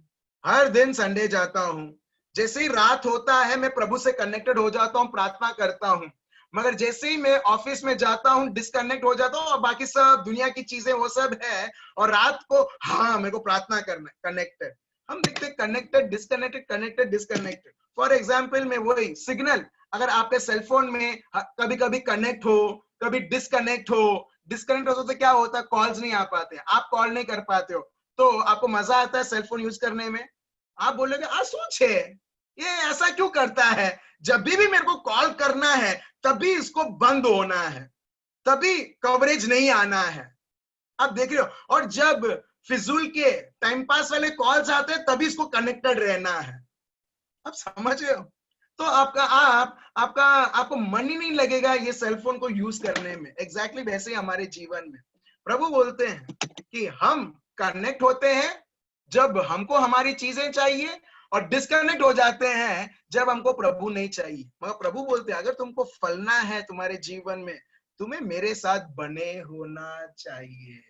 हर दिन संडे जाता हूं, जैसे ही रात होता है मैं प्रभु से कनेक्टेड हो जाता हूं, प्रार्थना करता हूं, मगर जैसे ही मैं ऑफिस में जाता हूं डिस्कनेक्ट हो जाता हूं, और बाकी सब दुनिया की चीजें वो सब है, और रात को हाँ मेरे को प्रार्थना करना है, कनेक्टेड। हम देखते connected disconnected, connected disconnected. For example में वही सिग्नल, अगर आपके सेलफोन में कभी कभी कनेक्ट हो, कभी डिस्कनेक्ट हो, डिस्कनेक्ट हो तो क्या होता है? कॉल्स नहीं आ पाते, आप कॉल नहीं कर पाते हो, तो आपको मजा आता है सेलफोन यूज करने में? आप बोलोगे आसूच है, ये ऐसा क्यों करता है, जब भी मेरे को कॉल करना है तभी इसको बंद होना है, तभी कवरेज नहीं आना है। आप देख रहे हो? और जब फिजूल के टाइम पास वाले कॉल्स आते हैं तभी इसको कनेक्टेड रहना है। आप समझ रहे हो? तो आपको मन ही नहीं लगेगा ये सेलफोन को यूज करने में। एग्जैक्टली वैसे ही हमारे जीवन में प्रभु बोलते हैं कि हम कनेक्ट होते हैं जब हमको हमारी चीजें चाहिए, और डिस्कनेक्ट हो जाते हैं जब हमको प्रभु नहीं चाहिए। मगर प्रभु बोलते हैं अगर तुमको फलना है तुम्हारे जीवन में, तुम्हें मेरे साथ बने होना चाहिए।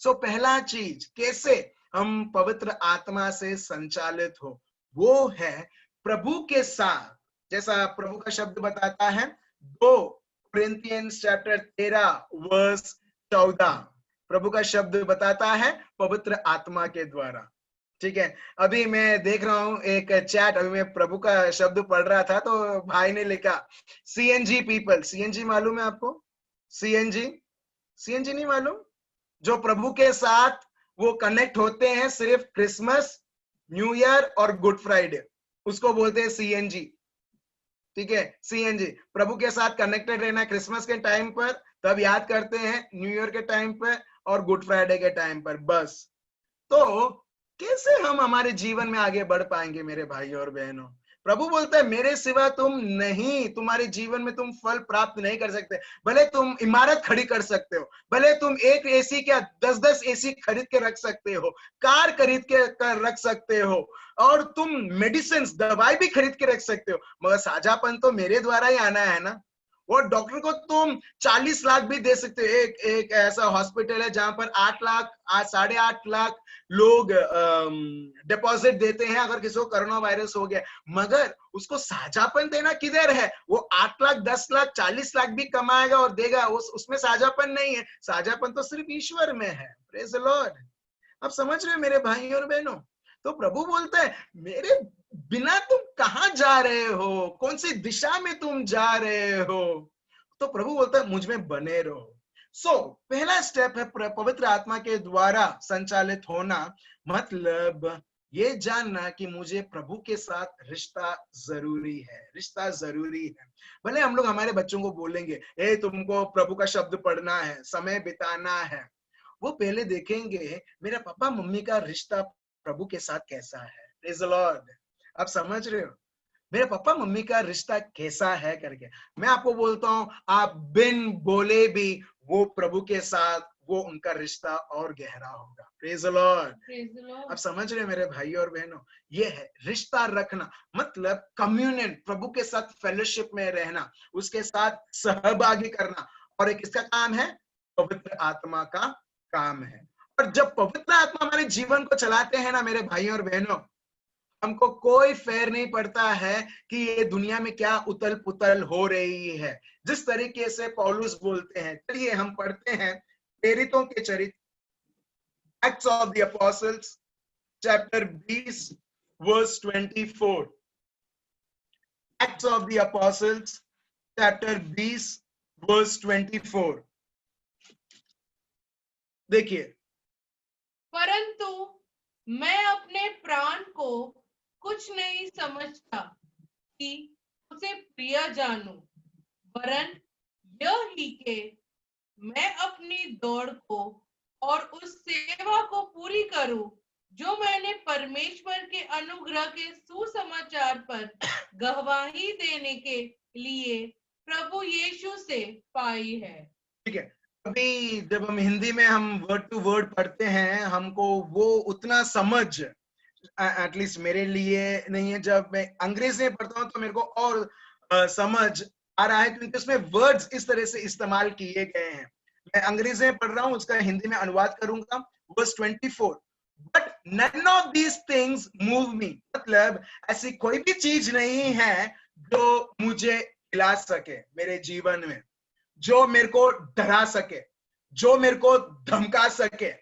सो पहला चीज कैसे हम पवित्र आत्मा से संचालित हो, वो है प्रभु के साथ, जैसा प्रभु का शब्द बताता है 2 कोरिन्थियंस चैप्टर 13 वर्स 14, प्रभु का शब्द बताता है पवित्र आत्मा के द्वारा। ठीक है, अभी मैं देख रहा हूं एक चैट, अभी मैं प्रभु का शब्द पढ़ रहा था तो भाई ने लिखा सीएनजी पीपल। सीएनजी मालूम है आपको? सीएनजी सीएनजी नहीं मालूम? जो प्रभु के साथ वो कनेक्ट होते हैं सिर्फ क्रिसमस, न्यू ईयर और गुड फ्राइडे, उसको बोलते हैं सीएनजी। ठीक है, सीएनजी प्रभु के साथ कनेक्टेड रहना क्रिसमस के टाइम पर, तब याद करते हैं, न्यू ईयर के टाइम पर और गुड फ्राइडे के टाइम पर, बस। तो कैसे हम हमारे जीवन में आगे बढ़ पाएंगे मेरे भाई और बहनों? प्रभु बोलता है मेरे सिवा तुम नहीं, तुम्हारे जीवन में तुम फल प्राप्त नहीं कर सकते। भले तुम इमारत खड़ी कर सकते हो, भले तुम एक एसी क्या 10-10 एसी खरीद के रख सकते हो, कार खरीद के रख सकते हो, और तुम मेडिसिन दवाई भी खरीद के रख सकते हो, मगर साझापन तो मेरे द्वारा ही आना है ना। वो डॉक्टर को तुम 40 लाख भी दे सकते हो। एक ऐसा हॉस्पिटल है जहां पर 8 लाख 8.5 लाख लोग डिपॉजिट देते हैं अगर किसी को कोरोना वायरस हो गया, मगर उसको साझापन देना किधर है? वो 8 लाख 10 लाख 40 लाख भी कमाएगा और देगा, उसमें साझापन नहीं है। साझापन तो सिर्फ ईश्वर में है। Praise the Lord. आप समझ रहे हो मेरे भाई और बहनों? तो प्रभु बोलता है मेरे बिना तुम कहां जा रहे हो, कौन सी दिशा में तुम जा रहे हो? तो प्रभु बोलता है मुझ में बने रहो। पहला स्टेप है पवित्र आत्मा के द्वारा संचालित होना, मतलब ये जानना कि मुझे प्रभु के साथ रिश्ता जरूरी है। रिश्ता जरूरी है। भले हम लोग हमारे बच्चों को बोलेंगे तुमको प्रभु का शब्द पढ़ना है, समय बिताना है, वो पहले देखेंगे मेरा पापा मम्मी का रिश्ता प्रभु के साथ कैसा है। Praise the Lord. आप समझ रहे हो मेरे पापा मम्मी का रिश्ता कैसा है करके? मैं आपको बोलता हूं आप बिन बोले भी वो प्रभु के साथ वो उनका रिश्ता और गहरा होगा। Praise the Lord. आप समझ रहे मेरे भाई और बहनों? ये है रिश्ता रखना, मतलब कम्युनियन, प्रभु के साथ फेलोशिप में रहना, उसके साथ सहभागी करना। और एक इसका काम है पवित्र आत्मा का काम है। और जब पवित्र आत्मा हमारे जीवन को चलाते हैं ना मेरे भाई और बहनों, हमको कोई फेर नहीं पड़ता है कि ये दुनिया में क्या उतल पुतल हो रही है। जिस तरीके से पौलुस बोलते हैं, चलिए हम पढ़ते हैं प्रेरितों के चरित्र, Acts of the Apostles chapter 20 verse 24। Acts of the Apostles chapter 20 verse 24। देखिए, परंतु मैं अपने प्राण को कुछ नहीं समझता कि उसे प्रिय जानूं, वरन यह ही के मैं अपनी दौड़ को और उस सेवा को पूरी करूं जो मैंने परमेश्वर के अनुग्रह के सुसमाचार पर गवाही देने के लिए प्रभु यीशु से पाई है। ठीक है। अभी जब हम हिंदी में हम वर्ड टू वर्ड पढ़ते हैं, हमको वो उतना समझ एटलीस्ट मेरे लिए नहीं है। जब मैं अंग्रेजी में पढ़ता हूँ तो मेरे को और समझ आ रहा है, क्योंकि उसमें वर्ड्स इस तरह से इस्तेमाल किए गए हैं। मैं अंग्रेजी में पढ़ रहा हूँ, उसका हिंदी में अनुवाद करूंगा। Verse 24, but none of these things move me, मतलब ऐसी कोई भी चीज नहीं है जो मुझे हिला सके मेरे जीवन में, जो मेरे को डरा सके, जो मेरे को धमका सके,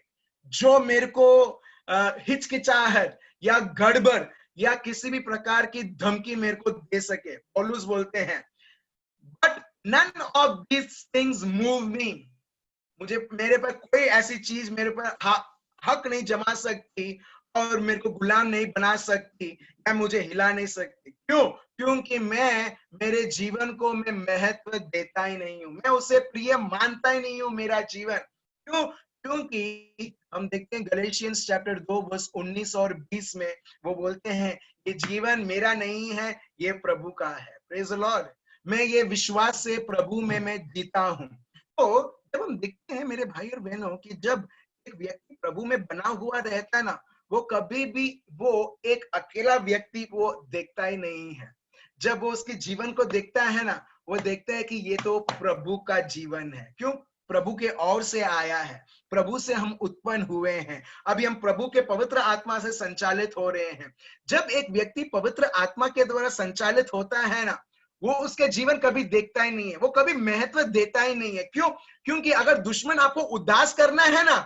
जो मेरे को हिचकिचाहट या गड़बड़ या किसी भी प्रकार की धमकी मेरे को दे सके। पौलुस बोलते हैं but none of these things move me, मुझे मेरे पर कोई ऐसी चीज मेरे पर हक नहीं जमा सकती और मेरे को गुलाम नहीं बना सकती या मुझे हिला नहीं सकती। क्यों? क्योंकि मैं मेरे जीवन को मैं महत्व देता ही नहीं हूं, मैं उसे प्रिय मानता ही नहीं हूं मेरा जीवन। क्यों? क्योंकि हम देखते हैं गलेशियंस चैप्टर 2 वर्स 19 और 20 में वो बोलते हैं ये जीवन मेरा नहीं है, ये प्रभु का है। Praise the Lord. मैं ये विश्वास से प्रभु में मैं जीता हूं। तो जब हम देखते हैं मेरे भाई और बहनों कि जब एक व्यक्ति प्रभु में बना हुआ रहता है ना, वो कभी भी वो एक अकेला व्यक्ति वो देखता ही नहीं है। जब वो उसके जीवन को देखता है ना, वो देखता है कि ये तो प्रभु का जीवन है। क्यों? प्रभु के ओर से आया है, प्रभु से हम उत्पन्न हुए हैं, अभी हम प्रभु के पवित्र आत्मा से संचालित हो रहे हैं। जब एक व्यक्ति पवित्र आत्मा के द्वारा संचालित होता है ना, वो उसके जीवन कभी देखता ही नहीं है, वो कभी महत्व देता ही नहीं है। क्यों? क्योंकि अगर दुश्मन आपको उदास करना है ना,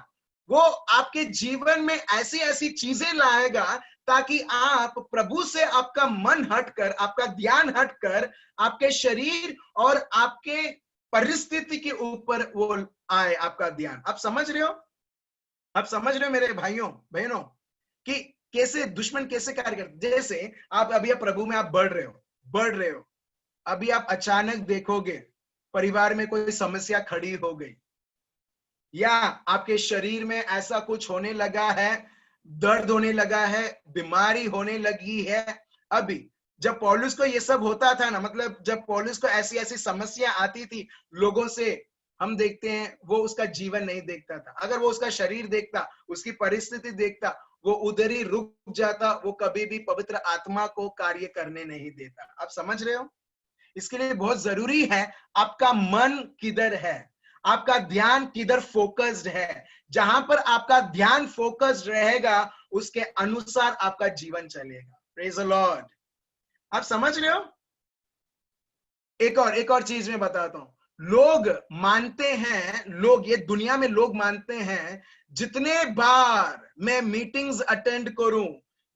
वो आपके जीवन में ऐसी ऐसी चीजें लाएगा ताकि आप प्रभु से आपका मन हटकर, आपका ध्यान हटकर आपके शरीर और आपके परिस्थिति के ऊपर वो आए आपका ध्यान। आप समझ रहे हो? आप समझ रहे हो मेरे भाइयों बहनों कि कैसे दुश्मन कैसे कार्य करते? जैसे आप अभी आप प्रभु में आप बढ़ रहे हो, अभी आप अचानक देखोगे परिवार में कोई समस्या खड़ी हो गई, या आपके शरीर में ऐसा कुछ होने लगा है, दर्द होने लगा है, बीमारी होने लगी है। अभी जब पौलुस को ये सब होता था ना, मतलब जब पौलुस को ऐसी ऐसी समस्या आती थी लोगों से, हम देखते हैं वो उसका जीवन नहीं देखता था। अगर वो उसका शरीर देखता, उसकी परिस्थिति देखता, वो उधर ही रुक जाता, वो कभी भी पवित्र आत्मा को कार्य करने नहीं देता। आप समझ रहे हो? इसके लिए बहुत जरूरी है आपका मन किधर है, आपका ध्यान किधर फोकस्ड है। जहां पर आपका ध्यान फोकस्ड रहेगा उसके अनुसार आपका जीवन चलेगा। Praise the Lord. आप समझ रहे हो? एक और चीज मैं बताता हूं। लोग मानते हैं, लोग ये दुनिया में लोग मानते हैं जितने बार मैं मीटिंग्स अटेंड करूं,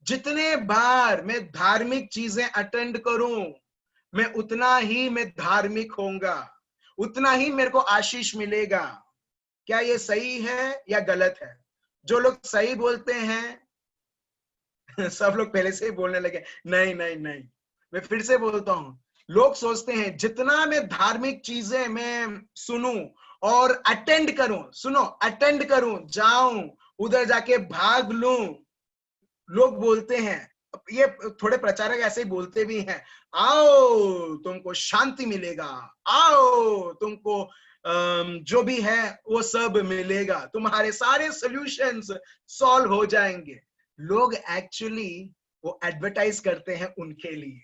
जितने बार मैं धार्मिक चीजें अटेंड करूं, मैं उतना ही मैं धार्मिक होऊंगा, उतना ही मेरे को आशीष मिलेगा। क्या ये सही है या गलत है? जो लोग सही बोलते हैं सब लोग पहले से ही बोलने लगे नहीं नहीं नहीं। मैं फिर से बोलता हूं, लोग सोचते हैं जितना मैं धार्मिक चीजें मैं सुनूं और अटेंड करूं, सुनो, अटेंड करूं, जाऊं, उधर जाके भाग लूं। लोग बोलते हैं, ये थोड़े प्रचारक ऐसे ही बोलते भी हैं, आओ तुमको शांति मिलेगा, आओ तुमको जो भी है वो सब मिलेगा, तुम्हारे सारे सॉल्यूशंस सॉल्व हो जाएंगे। लोग एक्चुअली वो एडवर्टाइज करते हैं उनके लिए,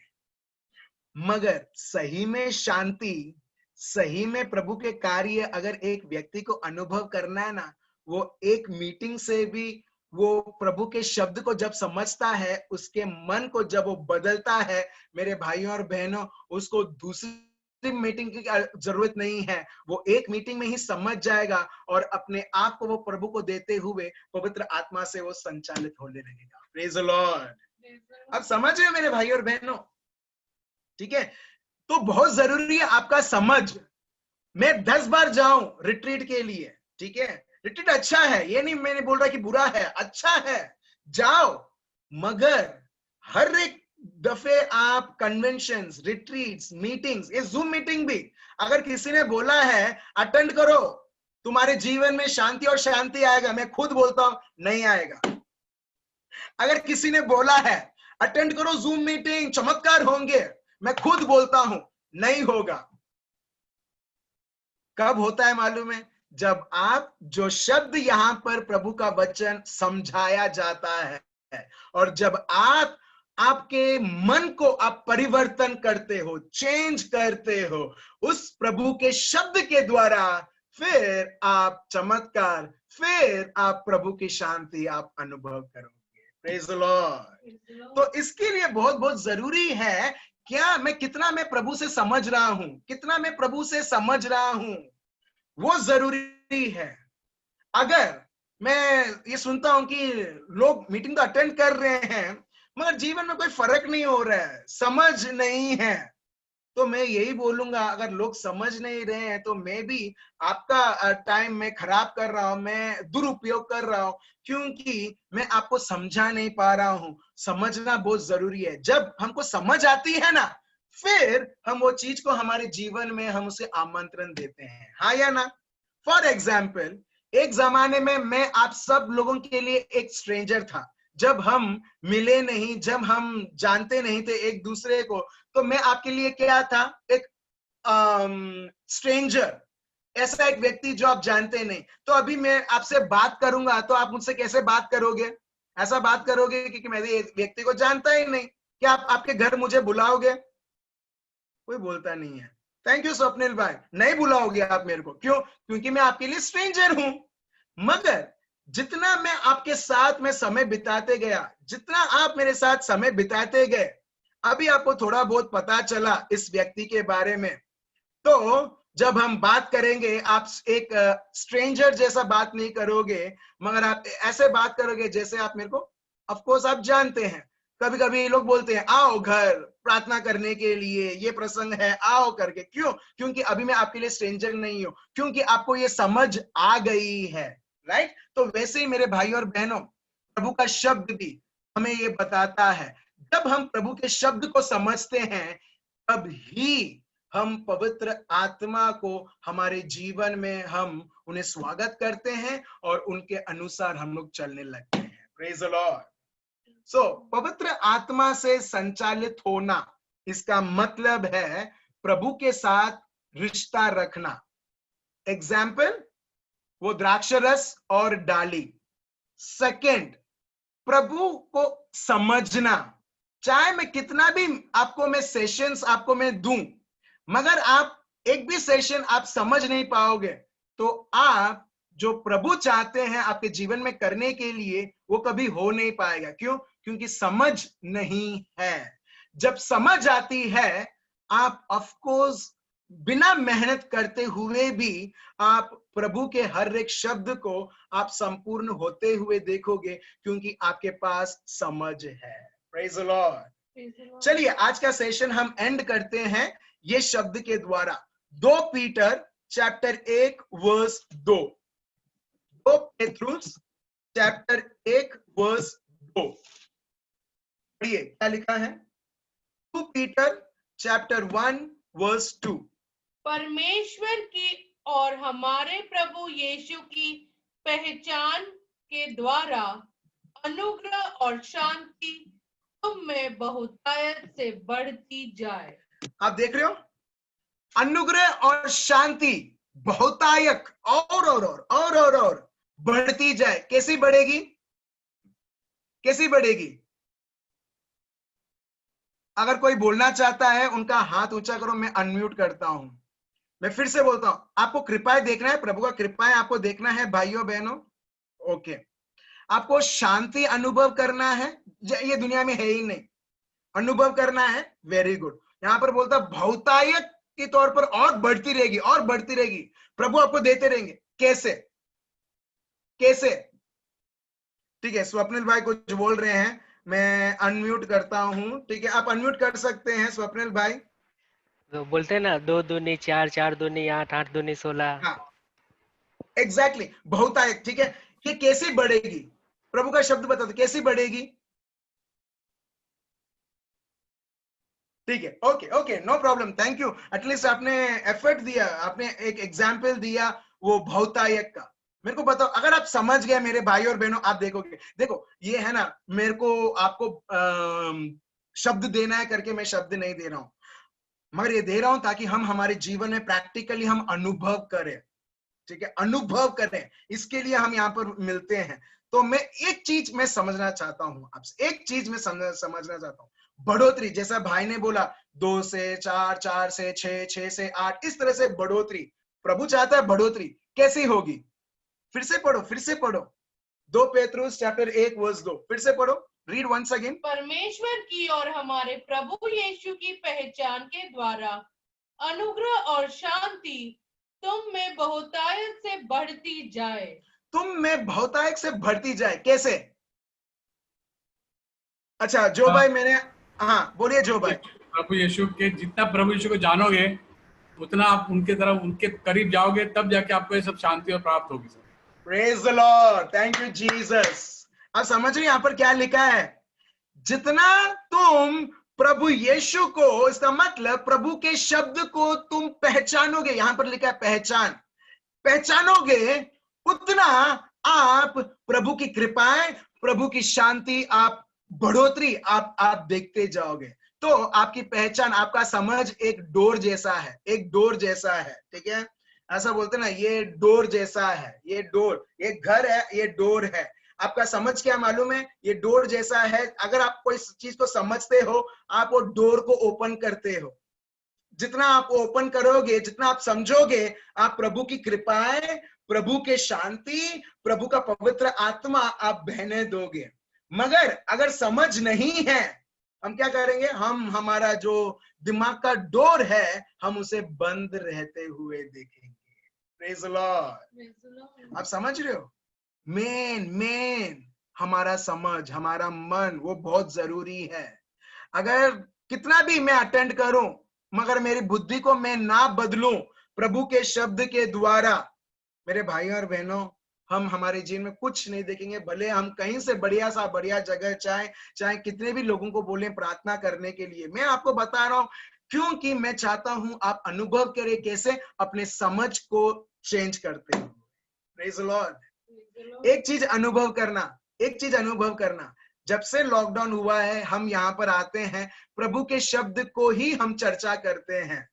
मगर सही में शांति, सही में प्रभु के कार्य अगर एक व्यक्ति को अनुभव करना है ना, वो एक मीटिंग से भी, वो प्रभु के शब्द को जब समझता है, उसके मन को जब वो बदलता है, मेरे भाइयों और बहनों, उसको दूसरी मीटिंग की जरूरत नहीं है। वो एक मीटिंग में ही समझ जाएगा और अपने आप को वो प्रभु को देते हुए पवित्र आत्मा से वो संचालित होने लगेगा। Praise the Lord. अब समझ रहे मेरे भाइयों और बहनों? ठीक है, तो बहुत जरूरी है आपका समझ। मैं 10 बार जाऊं रिट्रीट के लिए, ठीक है, रिट्रीट अच्छा है, ये नहीं मैंने बोल रहा कि बुरा है, अच्छा है, जाओ, मगर हर एक दफे आप कन्वेंशंस, रिट्रीट्स, मीटिंग्स, ये जूम मीटिंग भी अगर किसी ने बोला है अटेंड करो, तुम्हारे जीवन में शांति और शांति आएगा, मैं खुद बोलता हूं नहीं आएगा। अगर किसी ने बोला है अटेंड करो जूम मीटिंग, चमत्कार होंगे, मैं खुद बोलता हूं नहीं होगा। कब होता है मालूम है? जब आप, जो शब्द यहां पर प्रभु का वचन समझाया जाता है और जब आप, आपके मन को आप परिवर्तन करते हो, चेंज करते हो उस प्रभु के शब्द के द्वारा, फिर आप चमत्कार, फिर आप प्रभु की शांति आप अनुभव करोगे। Praise the lord. तो इसके लिए बहुत बहुत जरूरी है, क्या मैं, कितना मैं प्रभु से समझ रहा हूं, कितना मैं प्रभु से समझ रहा हूं, वो जरूरी है। अगर मैं ये सुनता हूं कि लोग मीटिंग तो अटेंड कर रहे हैं मगर जीवन में कोई फर्क नहीं हो रहा है, समझ नहीं है, तो मैं यही बोलूंगा, अगर लोग समझ नहीं रहे हैं तो मैं भी आपका टाइम में खराब कर रहा हूं, मैं दुरुपयोग कर रहा हूं, क्योंकि मैं आपको समझा नहीं पा रहा हूं। समझना बहुत जरूरी है। जब हमको समझ आती है ना, फिर हम वो चीज को हमारे जीवन में हम उसे आमंत्रण देते हैं, हाँ या ना? फॉर एग्जाम्पल, एक जमाने में मैं आप सब लोगों के लिए एक स्ट्रेंजर था। जब हम मिले नहीं, जब हम जानते नहीं थे एक दूसरे को, तो मैं आपके लिए क्या था? एक स्ट्रेंजर, ऐसा एक व्यक्ति जो आप जानते नहीं। तो अभी मैं आपसे बात करूंगा तो आप मुझसे कैसे बात करोगे? ऐसा बात करोगे कि मैं इस व्यक्ति को जानता ही नहीं। क्या आप आपके घर मुझे बुलाओगे? कोई बोलता नहीं है। थैंक यू स्वप्निल भाई, नहीं बुलाओगे आप मेरे को, क्यों? क्योंकि मैं आपके लिए स्ट्रेंजर हूं। मगर जितना मैं आपके साथ में समय बिताते गया, जितना आप मेरे साथ समय बिताते गए, अभी आपको थोड़ा बहुत पता चला इस व्यक्ति के बारे में। तो जब हम बात करेंगे, आप एक स्ट्रेंजर जैसा बात नहीं करोगे, मगर आप ऐसे बात करोगे जैसे आप मेरे को, ऑफ कोर्स आप जानते हैं। कभी कभी लोग बोलते हैं आओ घर प्रार्थना करने के लिए, ये प्रसंग है, आओ करके। क्यों? क्योंकि अभी मैं आपके लिए स्ट्रेंजर नहीं हूं, क्योंकि आपको ये समझ आ गई है, राइट? तो वैसे ही मेरे भाई और बहनों, प्रभु का शब्द भी हमें ये बताता है, जब हम प्रभु के शब्द को समझते हैं, तब ही हम पवित्र आत्मा को हमारे जीवन में हम उन्हें स्वागत करते हैं और उनके अनुसार हम लोग चलने लगते हैं। Praise the Lord. पवित्र आत्मा से संचालित होना, इसका मतलब है प्रभु के साथ रिश्ता रखना। एग्जाम्पल, वो द्राक्षरस और डाली। सेकंड, प्रभु को समझना। चाहे मैं कितना भी आपको मैं सेशंस आपको मैं दूं, मगर आप एक भी सेशन आप समझ नहीं पाओगे, तो आप जो प्रभु चाहते हैं आपके जीवन में करने के लिए, वो कभी हो नहीं पाएगा। क्यों? क्योंकि समझ नहीं है। जब समझ आती है, आप ऑफ कोर्स बिना मेहनत करते हुए भी आप प्रभु के हर एक शब्द को आप संपूर्ण होते हुए देखोगे, क्योंकि आपके पास समझ है। Praise the Lord. चलिए आज का सेशन हम एंड करते हैं ये शब्द के द्वारा। 2 पीटर चैप्टर 1 वर्स 2। 2 पेट्रुस चैप्टर 1 वर्स 2। पढ़िए क्या लिखा है। 2 पीटर चैप्टर 1 वर्स 2। परमेश्वर की और हमारे प्रभु यीशु की पहचान के द्वारा अनुग्रह और शांति तुम में बहुतायत से बढ़ती जाए। आप देख रहे हो, अनुग्रह और शांति बहुतायत और बढ़ती जाए। कैसी बढ़ेगी? कैसी बढ़ेगी? अगर कोई बोलना चाहता है, उनका हाथ ऊंचा करो, मैं अनम्यूट करता हूं। मैं फिर से बोलता हूं, आपको कृपाएं देखना है, प्रभु का कृपाएं आपको देखना है भाइयों बहनों। ओके, आपको शांति अनुभव करना है, ये दुनिया में है ही नहीं, अनुभव करना है। Very good. यहां पर बोलता बहुतायत के तौर पर और बढ़ती रहेगी, और बढ़ती रहेगी। प्रभु आपको देते रहेंगे। कैसे? कैसे? ठीक है, स्वप्निल भाई कुछ बोल रहे हैं, मैं अनम्यूट करता हूं। ठीक है, आप अनम्यूट कर सकते हैं स्वप्निल भाई। तो बोलते हैं ना, 2 दूनी 4, 4 दूनी 8, 8 दूनी 16। हाँ, एग्जैक्टली, बहुतायत। ठीक है, ये कैसे बढ़ेगी? प्रभु का शब्द बता दो, कैसी बढ़ेगी? ठीक है, okay okay, no problem, thank you. At least आपने एफर्ट दिया, आपने एक एग्जाम्पल दिया वो बहुतायत का। मेरे को बताओ, अगर आप समझ गए मेरे भाई और बहनों, आप देखोगे, देखो ये है ना, मेरे को आपको शब्द देना है करके मैं शब्द नहीं दे रहा हूं, मगर ये दे रहा हूं ताकि हम हमारे जीवन में प्रैक्टिकली हम अनुभव करें। ठीक है, अनुभव करें, इसके लिए हम यहाँ पर मिलते हैं। तो मैं एक चीज मैं समझना चाहता हूं आपसे, एक चीज मैं समझना चाहता हूं। बढ़ोतरी, जैसा भाई ने बोला, 2 से 4, 4 से 6, 6 से 8, इस तरह से बढ़ोतरी प्रभु चाहता है। बढ़ोतरी कैसी होगी? फिर से पढ़ो, फिर से पढ़ो। 2 पेट्रुस चैप्टर 1 वर्स 2, फिर से पढ़ो, रीड वंस अगेन। परमेश्वर की और हमारे प्रभु यीशु की पहचान के द्वारा अनुग्रह और शांति तुम में बहुतायत से बढ़ती जाए। तुम में बहुतायत से बढ़ती जाए, कैसे? अच्छा जो भाई, मैंने, हाँ बोलिए जो भाई। प्रभु यीशु के, जितना प्रभु यीशु को जानोगे उतना आप उनके तरफ, उनके करीब जाओगे, तब जाके आपको ये सब शांति और प्राप्त होगी। Sir, praise the Lord, thank you Jesus. आप समझ रहे हैं यहाँ पर क्या लिखा है? जितना तुम प्रभु यीशु को, इसका मतलब प्रभु के शब्द को तुम पहचानोगे, यहां पर लिखा है पहचान, पहचानोगे, उतना आप प्रभु की कृपाएं, प्रभु की शांति, आप बढ़ोतरी आप देखते जाओगे। तो आपकी पहचान, आपका समझ एक डोर जैसा है, एक डोर जैसा है। ठीक है, ऐसा बोलते ना, ये डोर जैसा है, ये डोर, ये घर है, ये डोर है। आपका समझ क्या मालूम है? ये डोर जैसा है। अगर आप कोई चीज को समझते हो, आप वो डोर को ओपन करते हो। जितना आप ओपन करोगे, जितना आप समझोगे, आप प्रभु की कृपाएं, प्रभु के शांति, प्रभु का पवित्र आत्मा आप बहने दोगे। मगर अगर समझ नहीं है, हम क्या करेंगे? हम हमारा जो दिमाग का डोर है, हम उसे बंद रहते हुए देखेंगे। Praise the Lord. आप समझ रहे हो? मेन हमारा समझ, हमारा मन, वो बहुत जरूरी है। अगर कितना भी मैं अटेंड करूं, मगर मेरी बुद्धि को मैं ना बदलूं प्रभु के शब्द के द्वारा, मेरे भाइयों और बहनों, हम हमारे जीवन में कुछ नहीं देखेंगे। भले हम कहीं से बढ़िया सा बढ़िया जगह, चाहे कितने भी लोगों को बोले प्रार्थना करने के लिए, मैं आपको बता रहा हूं क्योंकि मैं चाहता हूं आप अनुभव करें कैसे अपने समझ को चेंज करते हैं। Praise the Lord. एक चीज अनुभव करना, एक चीज अनुभव करना, जब से लॉकडाउन हुआ है हम यहाँ पर आते हैं, प्रभु के शब्द को ही हम चर्चा करते हैं।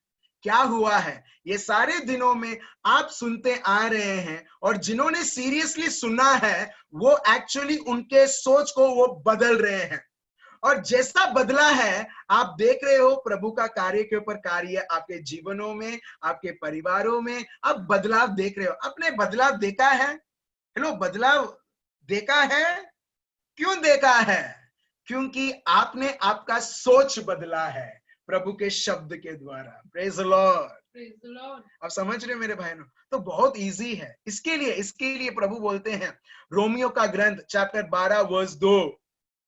क्या हुआ है, ये सारे दिनों में आप सुनते आ रहे हैं, और जिन्होंने सीरियसली सुना है वो एक्चुअली उनके सोच को वो बदल रहे हैं। और जैसा बदला है आप देख रहे हो, प्रभु का कार्य के ऊपर कार्य आपके जीवनों में, आपके परिवारों में आप बदलाव देख रहे हो। आपने बदलाव देखा है? हेलो, बदलाव देखा है? क्यों देखा है? क्योंकि आपने आपका सोच बदला है प्रभु के शब्द के द्वारा। Praise the Lord. आप समझ रहे मेरे भाइयों? तो बहुत इजी है। इसके लिए प्रभु बोलते हैं, रोमियो का ग्रंथ चैप्टर 12 वर्स 2,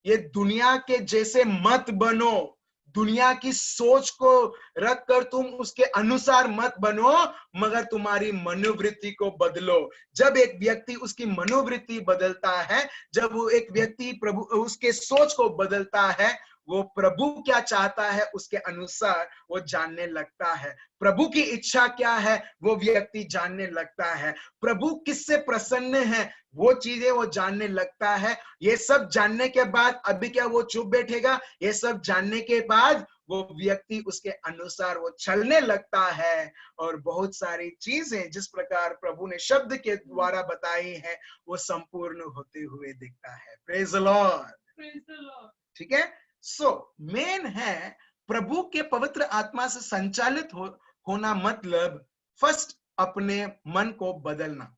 ये दुनिया के जैसे मत बनो, दुनिया की सोच को रखकर तुम उसके अनुसार मत बनो, मगर तुम्हारी मनोवृत्ति को बदलो। जब एक व्यक्ति उसकी मनोवृत्ति बदलता है, जब वो एक व्यक्ति प्रभु उसके सोच को बदलता है, वो प्रभु क्या चाहता है उसके अनुसार वो जानने लगता है। प्रभु की इच्छा क्या है वो व्यक्ति जानने लगता है। प्रभु किससे प्रसन्न है वो चीजें वो जानने लगता है। ये सब जानने के बाद अभी क्या वो चुप बैठेगा? ये सब जानने के बाद वो व्यक्ति उसके अनुसार वो चलने लगता है, और बहुत सारी चीजें जिस प्रकार प्रभु ने शब्द के द्वारा बताई है वो संपूर्ण होते हुए दिखता है। Praise the Lord. ठीक है। सो मेन है प्रभु के पवित्र आत्मा से संचालित होना, मतलब फर्स्ट अपने मन को बदलना।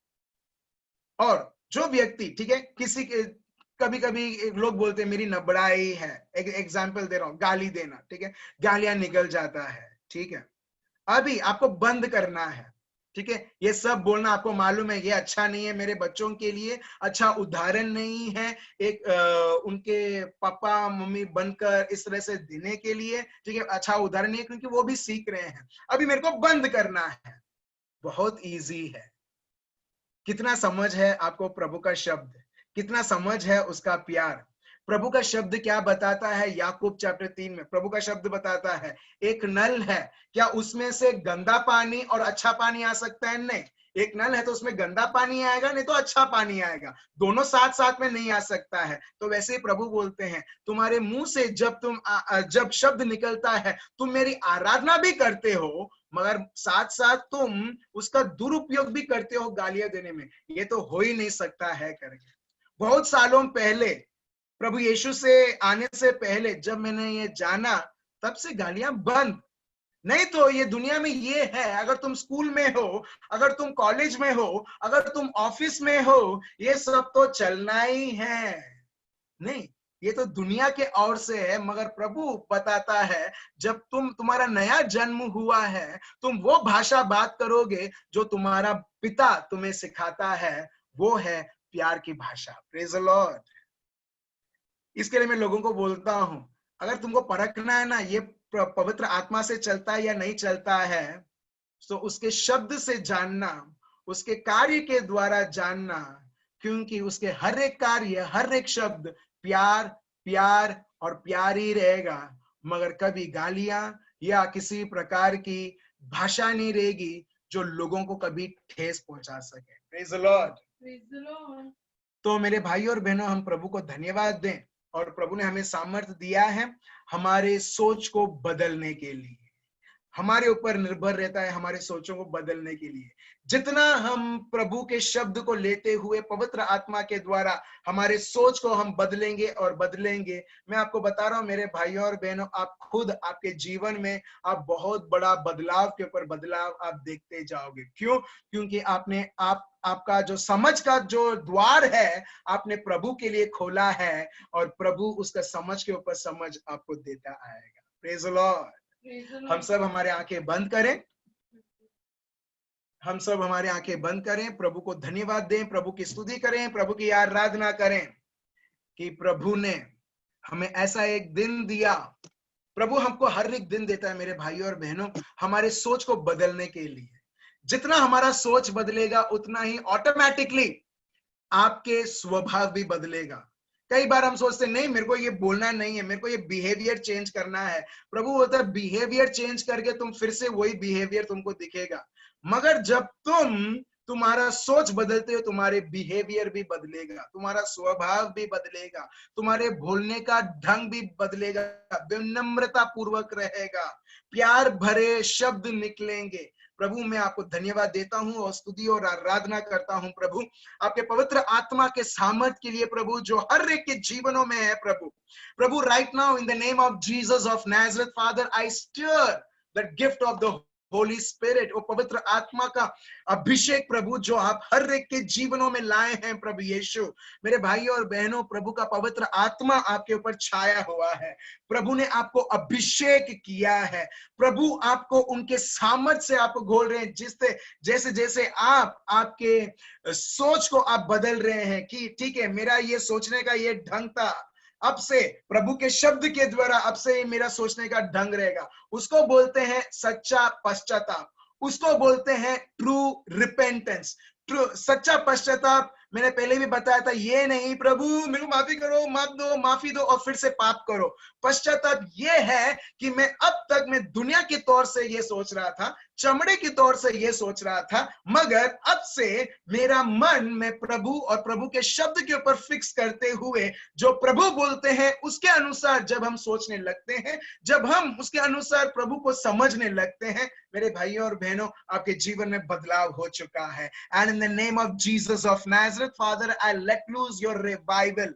और जो व्यक्ति, ठीक है, किसी के कभी कभी लोग बोलते हैं मेरी नबड़ाई है, एक एग्जाम्पल दे रहा हूं, गाली देना, ठीक है, गालियां निकल जाता है, ठीक है, अभी आपको बंद करना है, ठीक है, ये सब बोलना आपको मालूम है ये अच्छा नहीं है, मेरे बच्चों के लिए अच्छा उदाहरण नहीं है एक उनके पापा मम्मी बनकर इस तरह से देने के लिए, ठीक है, अच्छा उदाहरण नहीं है, क्योंकि वो भी सीख रहे हैं। अभी मेरे को बंद करना है, बहुत इजी है। कितना समझ है आपको प्रभु का शब्द, कितना समझ है उसका प्यार। प्रभु का शब्द क्या बताता है? याकूब चैप्टर 3 में प्रभु का शब्द बताता है, एक नल है, क्या उसमें से गंदा पानी और अच्छा पानी आ सकता है? नहीं। एक नल है तो उसमें गंदा पानी आएगा, नहीं तो अच्छा पानी आएगा, दोनों साथ साथ में नहीं आ सकता है। तो वैसे ही प्रभु बोलते हैं, तुम्हारे मुंह से जब शब्द निकलता है तुम मेरी आराधना भी करते हो, मगर साथ साथ तुम उसका दुरुपयोग भी करते हो गालियां देने में, ये तो हो ही नहीं सकता है करके। बहुत सालों पहले, प्रभु यीशु से आने से पहले जब मैंने ये जाना, तब से गालियां बंद। नहीं तो ये दुनिया में ये है, अगर तुम स्कूल में हो, अगर तुम कॉलेज में हो, अगर तुम ऑफिस में हो, ये सब तो चलना ही है। नहीं, ये तो दुनिया के ओर से है, मगर प्रभु बताता है जब तुम्हारा नया जन्म हुआ है, तुम वो भाषा बात करोगे जो तुम्हारा पिता तुम्हें सिखाता है, वो है प्यार की भाषा। Praise the Lord. इसके लिए मैं लोगों को बोलता हूं, अगर तुमको परखना है ना ये पवित्र आत्मा से चलता है या नहीं चलता है, तो उसके शब्द से जानना, उसके कार्य के द्वारा जानना, क्योंकि उसके हर एक कार्य, हर एक शब्द प्यार प्यार और प्यार ही रहेगा, मगर कभी गालियां या किसी प्रकार की भाषा नहीं रहेगी जो लोगों को कभी ठेस पहुंचा सके। Praise the lord. तो मेरे भाई और बहनों, हम प्रभु को धन्यवाद दें, और प्रभु ने हमें सामर्थ्य दिया है हमारे सोच को बदलने के लिए। हमारे ऊपर निर्भर रहता है हमारे सोचों को बदलने के लिए। जितना हम प्रभु के शब्द को लेते हुए पवित्र आत्मा के द्वारा हमारे सोच को हम बदलेंगे और बदलेंगे, मैं आपको बता रहा हूं मेरे भाइयों और बहनों, आप खुद आपके जीवन में आप बहुत बड़ा बदलाव के ऊपर बदलाव आप देखते जाओगे। क्यों? क्योंकि आपका जो समझ का जो द्वार है आपने प्रभु के लिए खोला है, और प्रभु उसका समझ के ऊपर समझ आपको देता आएगा। Praise the Lord. हम सब हमारे आंखें बंद करें, हम सब हमारे आंखें बंद करें, प्रभु को धन्यवाद दें, प्रभु की स्तुति करें, प्रभु की आराधना करें कि प्रभु ने हमें ऐसा एक दिन दिया। प्रभु हमको हर एक दिन देता है मेरे भाइयों और बहनों, हमारे सोच को बदलने के लिए। जितना हमारा सोच बदलेगा उतना ही ऑटोमेटिकली आपके स्वभाव भी बदलेगा। कई बार हम सोचते नहीं मेरे को ये बोलना नहीं है, मेरे को ये बिहेवियर चेंज करना है। प्रभु बोलता है बिहेवियर चेंज करके तुम फिर से वही बिहेवियर तुमको दिखेगा। मगर जब तुम तुम्हारा सोच बदलते हो, तुम्हारे बिहेवियर भी बदलेगा, तुम्हारा स्वभाव भी बदलेगा, तुम्हारे बोलने का ढंग भी बदलेगा, विनम्रता पूर्वक रहेगा, प्यार भरे शब्द निकलेंगे। प्रभु मैं आपको धन्यवाद देता हूं और स्तुति और आराधना करता हूं प्रभु, आपके पवित्र आत्मा के सामर्थ के लिए प्रभु, जो हर एक के जीवनों में है प्रभु। प्रभु right now in the name of Jesus of Nazareth father, I stir the gift of the Holi spirit, वो पवित्र आत्मा का अभिषेक प्रभु जो आप हर एक के जीवनों में लाए हैं प्रभु यीशु। मेरे भाइयों और बहनों, प्रभु का पवित्र आत्मा आपके ऊपर छाया हुआ है, प्रभु ने आपको अभिषेक किया है, प्रभु आपको उनके सामर्थ्य से आपको घोल रहे हैं, जिससे जैसे जैसे आप आपके सोच को आप बदल रहे हैं कि ठीक है, मेरा ये सोचने का ये ढंग था, अब से प्रभु के शब्द के द्वारा अब से मेरा सोचने का ढंग रहेगा। उसको बोलते हैं सच्चा पश्चाताप, उसको बोलते हैं ट्रू रिपेंटेंस। ट्रू सच्चा पश्चाताप मैंने पहले भी बताया था, ये नहीं प्रभु मेरे को माफी करो, माफ दो, माफी दो और फिर से पाप करो। पश्चाताप ये है कि मैं अब तक मैं दुनिया के तौर से ये सोच रहा था, चमड़े के तौर से ये सोच रहा था, मगर अब से मेरा मन मैं प्रभु और प्रभु के शब्द के ऊपर फिक्स करते हुए जो प्रभु बोलते हैं उसके अनुसार जब हम सोचने लगते हैं, जब हम उसके अनुसार प्रभु को समझने लगते हैं, मेरे भाइयों और बहनों, आपके जीवन में बदलाव हो चुका है। And in the name of Jesus of Nazareth father, I let lose your revival.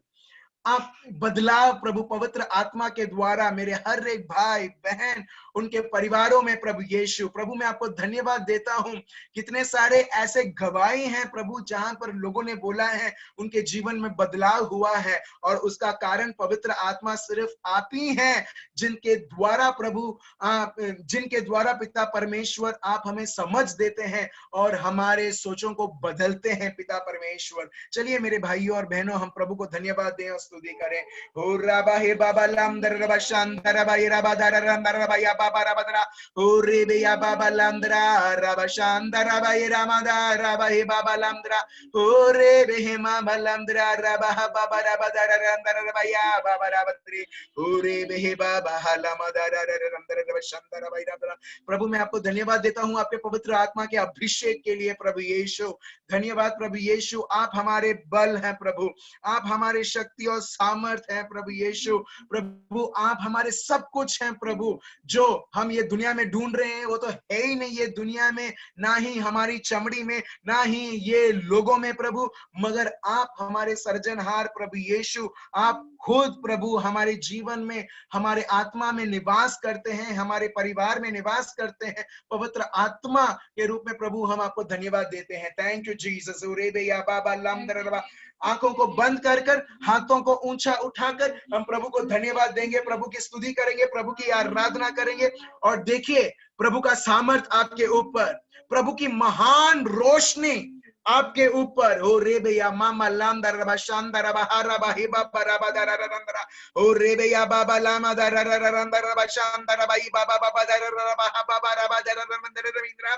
आप बदलाव प्रभु पवित्र आत्मा के द्वारा मेरे हर एक भाई बहन उनके परिवारों में प्रभु यीशु। प्रभु मैं आपको धन्यवाद देता हूं, कितने सारे ऐसे गवाही हैं प्रभु जहां पर लोगों ने बोला है उनके जीवन में बदलाव हुआ है, और उसका कारण पवित्र आत्मा सिर्फ आप ही हैं, जिनके द्वारा प्रभु जिनके द्वारा पिता परमेश्वर आप हमें समझ देते हैं और हमारे सोचों को बदलते हैं पिता परमेश्वर। चलिए मेरे भाइयों और बहनों, हम प्रभु को धन्यवाद दें और स्तुति करें। हो राबा हे बाबा लामदर रबा शांदर रबा ये रबा दर रंदर रबा या बाबा रबदरा, हो रे बे या बाबा लामदरा रबा शांदर रबा ये रामादा रबा हे बाबा लामदरा, हो रे बे हे मामा लामदरा रबा बाबा रबा दर रंदर रबा या बाबा रबदरी, हो रे बे हे बाबा लामदर रंदर रबा शांदर रबा ये रबदरा। प्रभु मैं आपको धन्यवाद देता हूं आपके पवित्र आत्मा के अभिषेक के लिए प्रभु यीशु। धन्यवाद प्रभु यीशु, आप हमारे बल हैं प्रभु, आप हमारे शक्ति और सामर्थ हैं प्रभु यीशु। प्रभु आप हमारे सब कुछ हैं प्रभु, जो हम ये दुनिया में ढूंढ रहे हैं वो तो है ही नहीं ये दुनिया में, ना ही हमारी चमड़ी में, ना ही ये लोगों में प्रभु, मगर आप हमारे सर्जनहार प्रभु यीशु। आप खुद प्रभु हमारे जीवन में, हमारे आत्मा में निवास करते हैं, हमारे परिवार में निवास करते हैं पवित्र आत्मा के रूप में। प्रभु हम आपको धन्यवाद देते हैं। Thank you Jesus. आंखों को बंद कर कर, हाथों को ऊंचा उठाकर हम प्रभु को धन्यवाद देंगे, प्रभु की स्तुति करेंगे, प्रभु की आराधना करेंगे। और देखिए प्रभु का सामर्थ आपके ऊपर, प्रभु की महान रोशनी आपके ऊपर। हो रे भैया मामा लामदर रबा शानदर रबा हरबा हे बाबा रबा दर रंदरा, हो रे भैया बाबा लामा दर रंदर रबा शानदर रबा ही बाबा बाबा दर रबा बाबा रबा दर रंदर रविंद्र,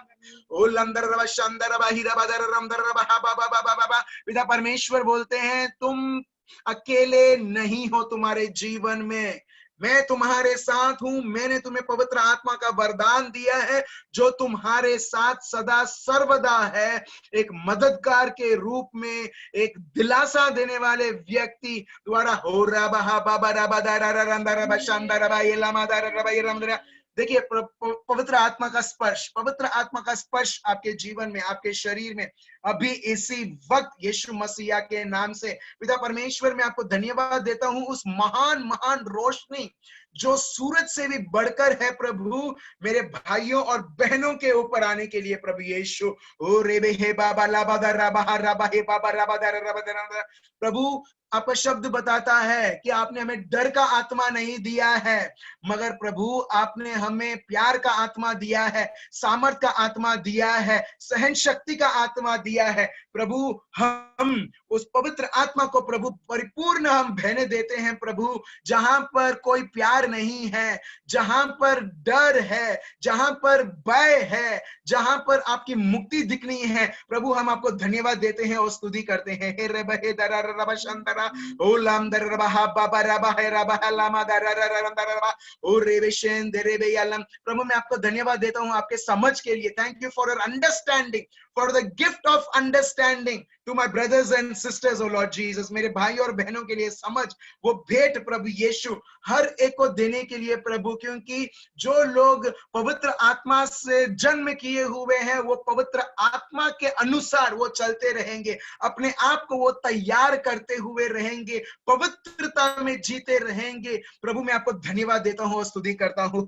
ओ लंदर रबा शानदर रबा ही रबा दर रंदर रबा बाबा बाबा बाबा। पिता परमेश्वर बोलते हैं तुम अकेले नहीं हो तुम्हारे जीवन में, मैं तुम्हारे साथ हूं। मैंने तुम्हें पवित्र आत्मा का वरदान दिया है जो तुम्हारे साथ सदा सर्वदा है, एक मददगार के रूप में, एक दिलासा देने वाले व्यक्ति द्वारा। हो रबा बाबा रबा दारा रंदर रबा शानदर रबा ये लामा दारा रबा ये रंदरा। देखिए पवित्र आत्मा का स्पर्श, पवित्र आत्मा का स्पर्श आपके जीवन में, आपके शरीर में अभी इसी वक्त यीशु मसीहा के नाम से। पिता परमेश्वर मैं आपको धन्यवाद देता हूं उस महान महान रोशनी जो सूरज से भी बढ़कर है प्रभु, मेरे भाइयों और बहनों के ऊपर आने के लिए प्रभु यीशु। ओ रेबे हे बाबा लाबादा राबा राबा हे बाबा राबादा राबा। प्रभु आपका शब्द बताता है कि आपने हमें डर का आत्मा नहीं दिया है, मगर प्रभु आपने हमें प्यार का आत्मा दिया है, सामर्थ का आत्मा दिया है, सहन शक्ति का आत्मा दिया है। प्रभु हम उस पवित्र आत्मा को प्रभु परिपूर्ण हम बहने देते हैं प्रभु। जहां पर कोई प्यार नहीं है, जहां पर डर है, जहां पर भय है, जहां पर आपकी मुक्ति दिखनी है प्रभु, हम आपको धन्यवाद देते हैं और स्तुति करते हैं। हे रब हे दरा रब शंदरा ओ लाम दर रब हा बाबा रब हे रब लामा दर रब ओ रेबे शेन दे रेबे यलम। प्रभु मैं आपको धन्यवाद देता हूं आपके समझ के लिए। Thank you for your understanding, for the gift of understanding to my brothers and sisters, oh Lord Jesus. मेरे भाई और बहनों के लिए समझ, वो भेंट प्रभु यीशु हर एक को देने के लिए प्रभु, क्योंकि जो लोग पवित्र आत्मा से जन्म किए हुए हैं वो पवित्र आत्मा के अनुसार वो चलते रहेंगे, अपने आप को वो तैयार करते हुए रहेंगे, पवित्रता में जीते रहेंगे। प्रभु मैं आपको धन्यवाद देता हूँ और स्तुति करता हूँ।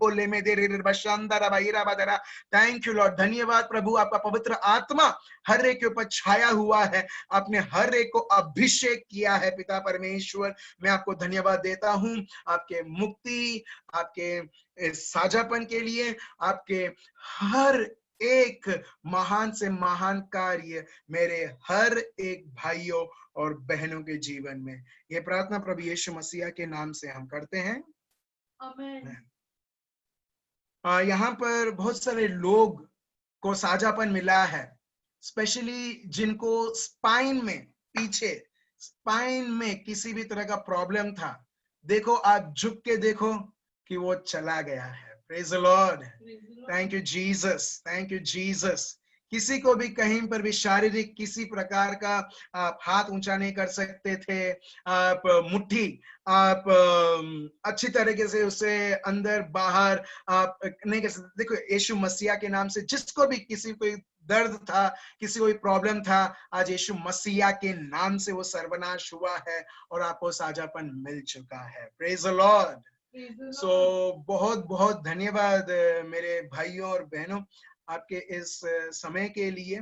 थैंक यू लॉर्ड, धन्यवाद प्रभु, आपका पवित्र आत्मा हर एक के ऊपर छाया हुआ है, आपने हर एक को अभिषेक किया है। पिता परमेश्वर मैं आपको धन्यवाद देता हूँ आपके मुक्ति, आपके साझापन के लिए, आपके हर एक महान से महान कार्य मेरे हर एक भाइयों और बहनों के जीवन में। ये प्रार्थना प्रभु यीशु मसीह के नाम से हम करते हैं, आमीन। यहाँ पर बहुत सारे लोग को साझापन मिला है, स्पेशली जिनको स्पाइन में, पीछे स्पाइन में किसी भी तरह का प्रॉब्लम था। देखो आप झुक के देखो कि वो चला गया है। Praise the Lord, thank you Jesus, thank you Jesus. किसी को भी कहीं पर भी शारीरिक किसी प्रकार का आप हाथ ऊंचा नहीं कर सकते थे, आप मुट्ठी आप अच्छी तरीके से उसे अंदर बाहर आप नहीं कर सकते। देखो यीशु मसीह के नाम से जिसको भी किसी को दर्द था, किसी को भी प्रॉब्लम था, आज यीशु मसीह के नाम से वो सर्वनाश हुआ है और आपको साझापन मिल चुका है। Praise the Lord. सो बहुत बहुत धन्यवाद मेरे भाइयों और बहनों आपके इस समय के लिए,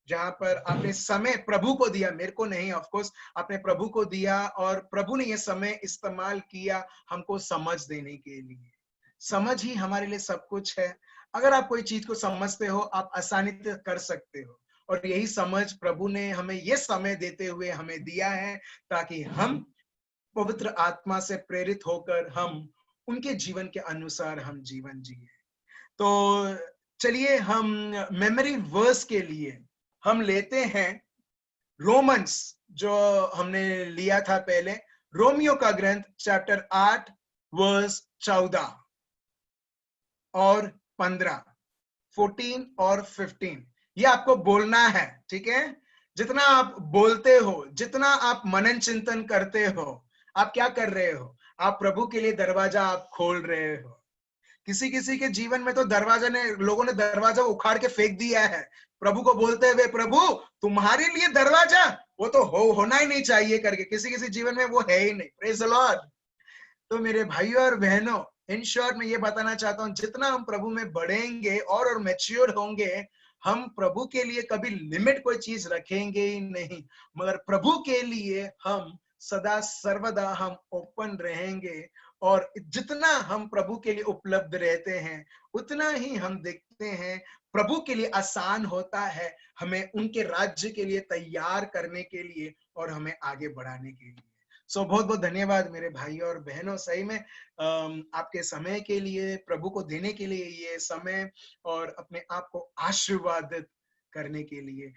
जहां पर आपने समय प्रभु को दिया, मेरे को नहीं, ऑफ कोर्स आपने प्रभु को दिया और प्रभु ने ये समय इस्तेमाल किया हमको समझ देने के लिए। समझ ही हमारे लिए सब कुछ है। अगर आप कोई चीज को समझते हो आप आसानी से कर सकते हो, और यही समझ प्रभु ने हमें ये समय देते हुए हमें दिया है ताकि हम पवित्र आत्मा से प्रेरित होकर हम उनके जीवन के अनुसार हम जीवन जिए। तो चलिए हम मेमोरी वर्स के लिए हम लेते हैं रोमन्स, जो हमने लिया था पहले, रोमियो का ग्रंथ चैप्टर 8 वर्स 14 और 15, 14 और 15। ये आपको बोलना है, ठीक है? जितना आप बोलते हो, जितना आप मनन चिंतन करते हो, आप क्या कर रहे हो? आप प्रभु के लिए दरवाजा आप खोल रहे हो। किसी किसी के जीवन में तो लोगों ने दरवाजा उखाड़ के फेंक दिया है, प्रभु को बोलते हुए प्रभु तुम्हारे लिए दरवाजा वो तो होना ही नहीं चाहिए करके। किसी किसी जीवन में वो है ही नहीं। Praise the lord. तो मेरे भाइयों और बहनों, इन शॉर्ट में ये बताना चाहता हूं, जितना हम प्रभु में बढ़ेंगे और मैच्योर होंगे, हम प्रभु के लिए कभी लिमिट कोई चीज रखेंगे ही नहीं, मगर प्रभु के लिए हम सदा सर्वदा हम ओपन रहेंगे। और जितना हम प्रभु के लिए उपलब्ध रहते हैं उतना ही हम देखते हैं प्रभु के लिए आसान होता है हमें उनके राज्य के लिए तैयार करने के लिए और हमें आगे बढ़ाने के लिए। सो बहुत बहुत धन्यवाद मेरे भाइयों और बहनों, सही में आपके समय के लिए, प्रभु को देने के लिए ये समय और अपने आप को आशीर्वादित करने के लिए।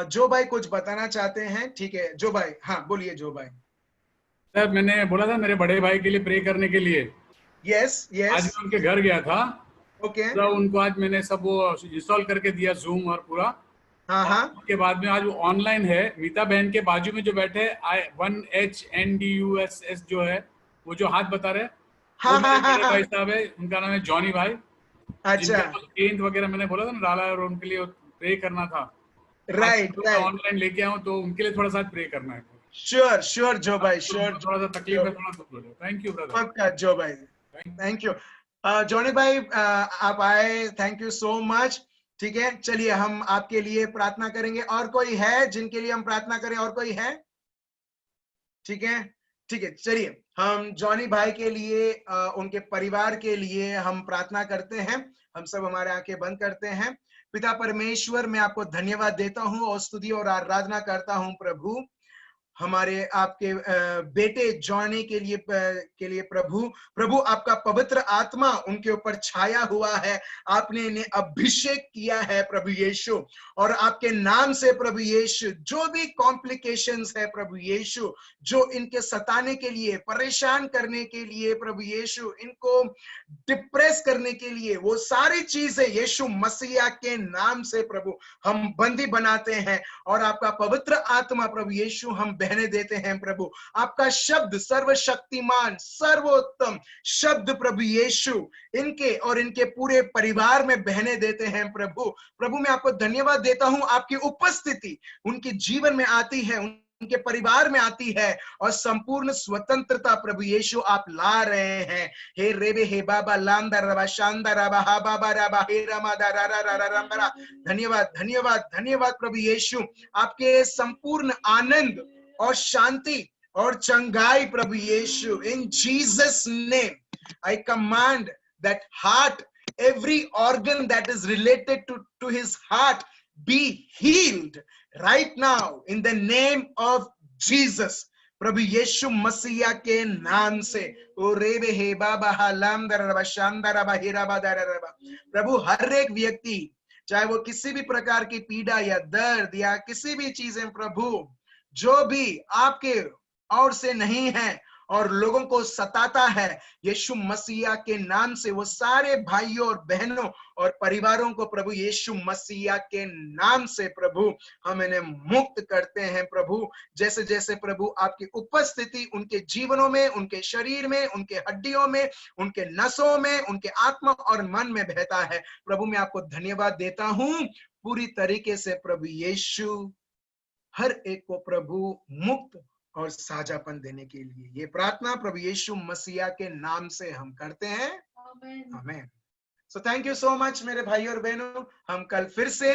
जो भाई कुछ बताना चाहते हैं? ठीक है जो भाई, हाँ बोलिए जो भाई। सर मैंने बोला था मेरे बड़े भाई के लिए प्रे करने के लिए। Yes yes. आज मैं उनके घर गया था। ओके। तो उनको आज मैंने सब वो इंस्टॉल करके दिया, जूम और पूरा। हाँ हाँ। उसके बाद में आज वो ऑनलाइन है। मीता बहन के बाजू में जो बैठे I1HNDUSS जो है, वो जो हाथ बता रहे, हाँ हाँ हाँ भाई साहब है, उनका नाम है जॉनी भाई। अच्छा। पेंट वगैरह मैंने बोला था ना डाला है और उनके लिए प्रे करना था। Right right. ऑनलाइन लेके आऊँ तो उनके लिए थोड़ा सा प्रे करना है। श्योर श्योर जो भाई, श्योर। थोड़ा सा तकलीफ है, थोड़ा। Thank you brother. पक्का जो भाई, थैंक यू। जॉनी भाई आप आए, थैंक यू सो मच। ठीक है, चलिए हम आपके लिए प्रार्थना करेंगे। और कोई है जिनके लिए हम प्रार्थना करें? और कोई है? ठीक है ठीक है, चलिए हम जॉनी भाई के लिए, उनके परिवार के लिए हम प्रार्थना करते हैं। हम सब हमारे आंखें बंद करते हैं। पिता परमेश्वर, मैं आपको धन्यवाद देता हूं और स्तुति और आराधना करता हूं प्रभु। हमारे आपके बेटे जॉनी के लिए प्रभु आपका पवित्र आत्मा उनके ऊपर छाया हुआ है, आपने इन्हें अभिषेक किया है प्रभु यीशु, और आपके नाम से प्रभु यीशु जो भी कॉम्प्लिकेशंस है प्रभु यीशु, जो इनके सताने के लिए, परेशान करने के लिए प्रभु यीशु, इनको डिप्रेस करने के लिए, वो सारी चीजें यीशु मसीह के नाम से प्रभु हम बंदी बनाते हैं, और आपका पवित्र आत्मा प्रभु यीशु हम बहने देते हैं प्रभु। आपका शब्द सर्वशक्तिमान सर्वोत्तम शब्द प्रभु यीशु इनके और इनके पूरे परिवार में बहने देते हैं प्रभु। प्रभु मैं आपको धन्यवाद देता हूं, आपकी उपस्थिति उनके जीवन में आती है, उनके परिवार में आती है, और संपूर्ण स्वतंत्रता प्रभु यीशु आप ला रहे हैं। हे रेबे हे बाबा लांदा रबा शांदा रबा हा बाबा रबा हे रमा दा रा रा रा रा रा रा। धन्यवाद धन्यवाद धन्यवाद प्रभु यीशु, आपके संपूर्ण आनंद और शांति और चंगाई प्रभु यीशु। In Jesus name I command that heart, every organ that is related to his heart be healed right now in the name of Jesus। प्रभु यीशु मसीहा के नाम से। ओ रेबे हे बाबा हालाम दरबा शानदार बाहिरा बादारबा। प्रभु हर एक व्यक्ति, चाहे वो किसी भी प्रकार की पीड़ा या दर्द या किसी भी चीजें प्रभु जो भी आपके और से नहीं है और लोगों को सताता है, यीशु मसीहा के नाम से वो सारे भाइयों और बहनों और परिवारों को प्रभु यीशु मसीहा के नाम से प्रभु हम इन्हें मुक्त करते हैं प्रभु। जैसे जैसे प्रभु आपकी उपस्थिति उनके जीवनों में, उनके शरीर में, उनके हड्डियों में, उनके नसों में, उनके आत्मा और मन में बहता है प्रभु, मैं आपको धन्यवाद देता हूं पूरी तरीके से प्रभु यीशु हर एक को प्रभु मुक्त और साझापन देने के लिए। ये प्रार्थना प्रभु यीशु मसीहा के नाम से हम करते हैं, आमीन। So thank you so much मेरे भाई और बहनों, हम कल फिर से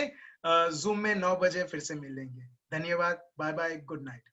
जूम में 9 बजे फिर से मिलेंगे। धन्यवाद, बाय बाय, गुड नाइट।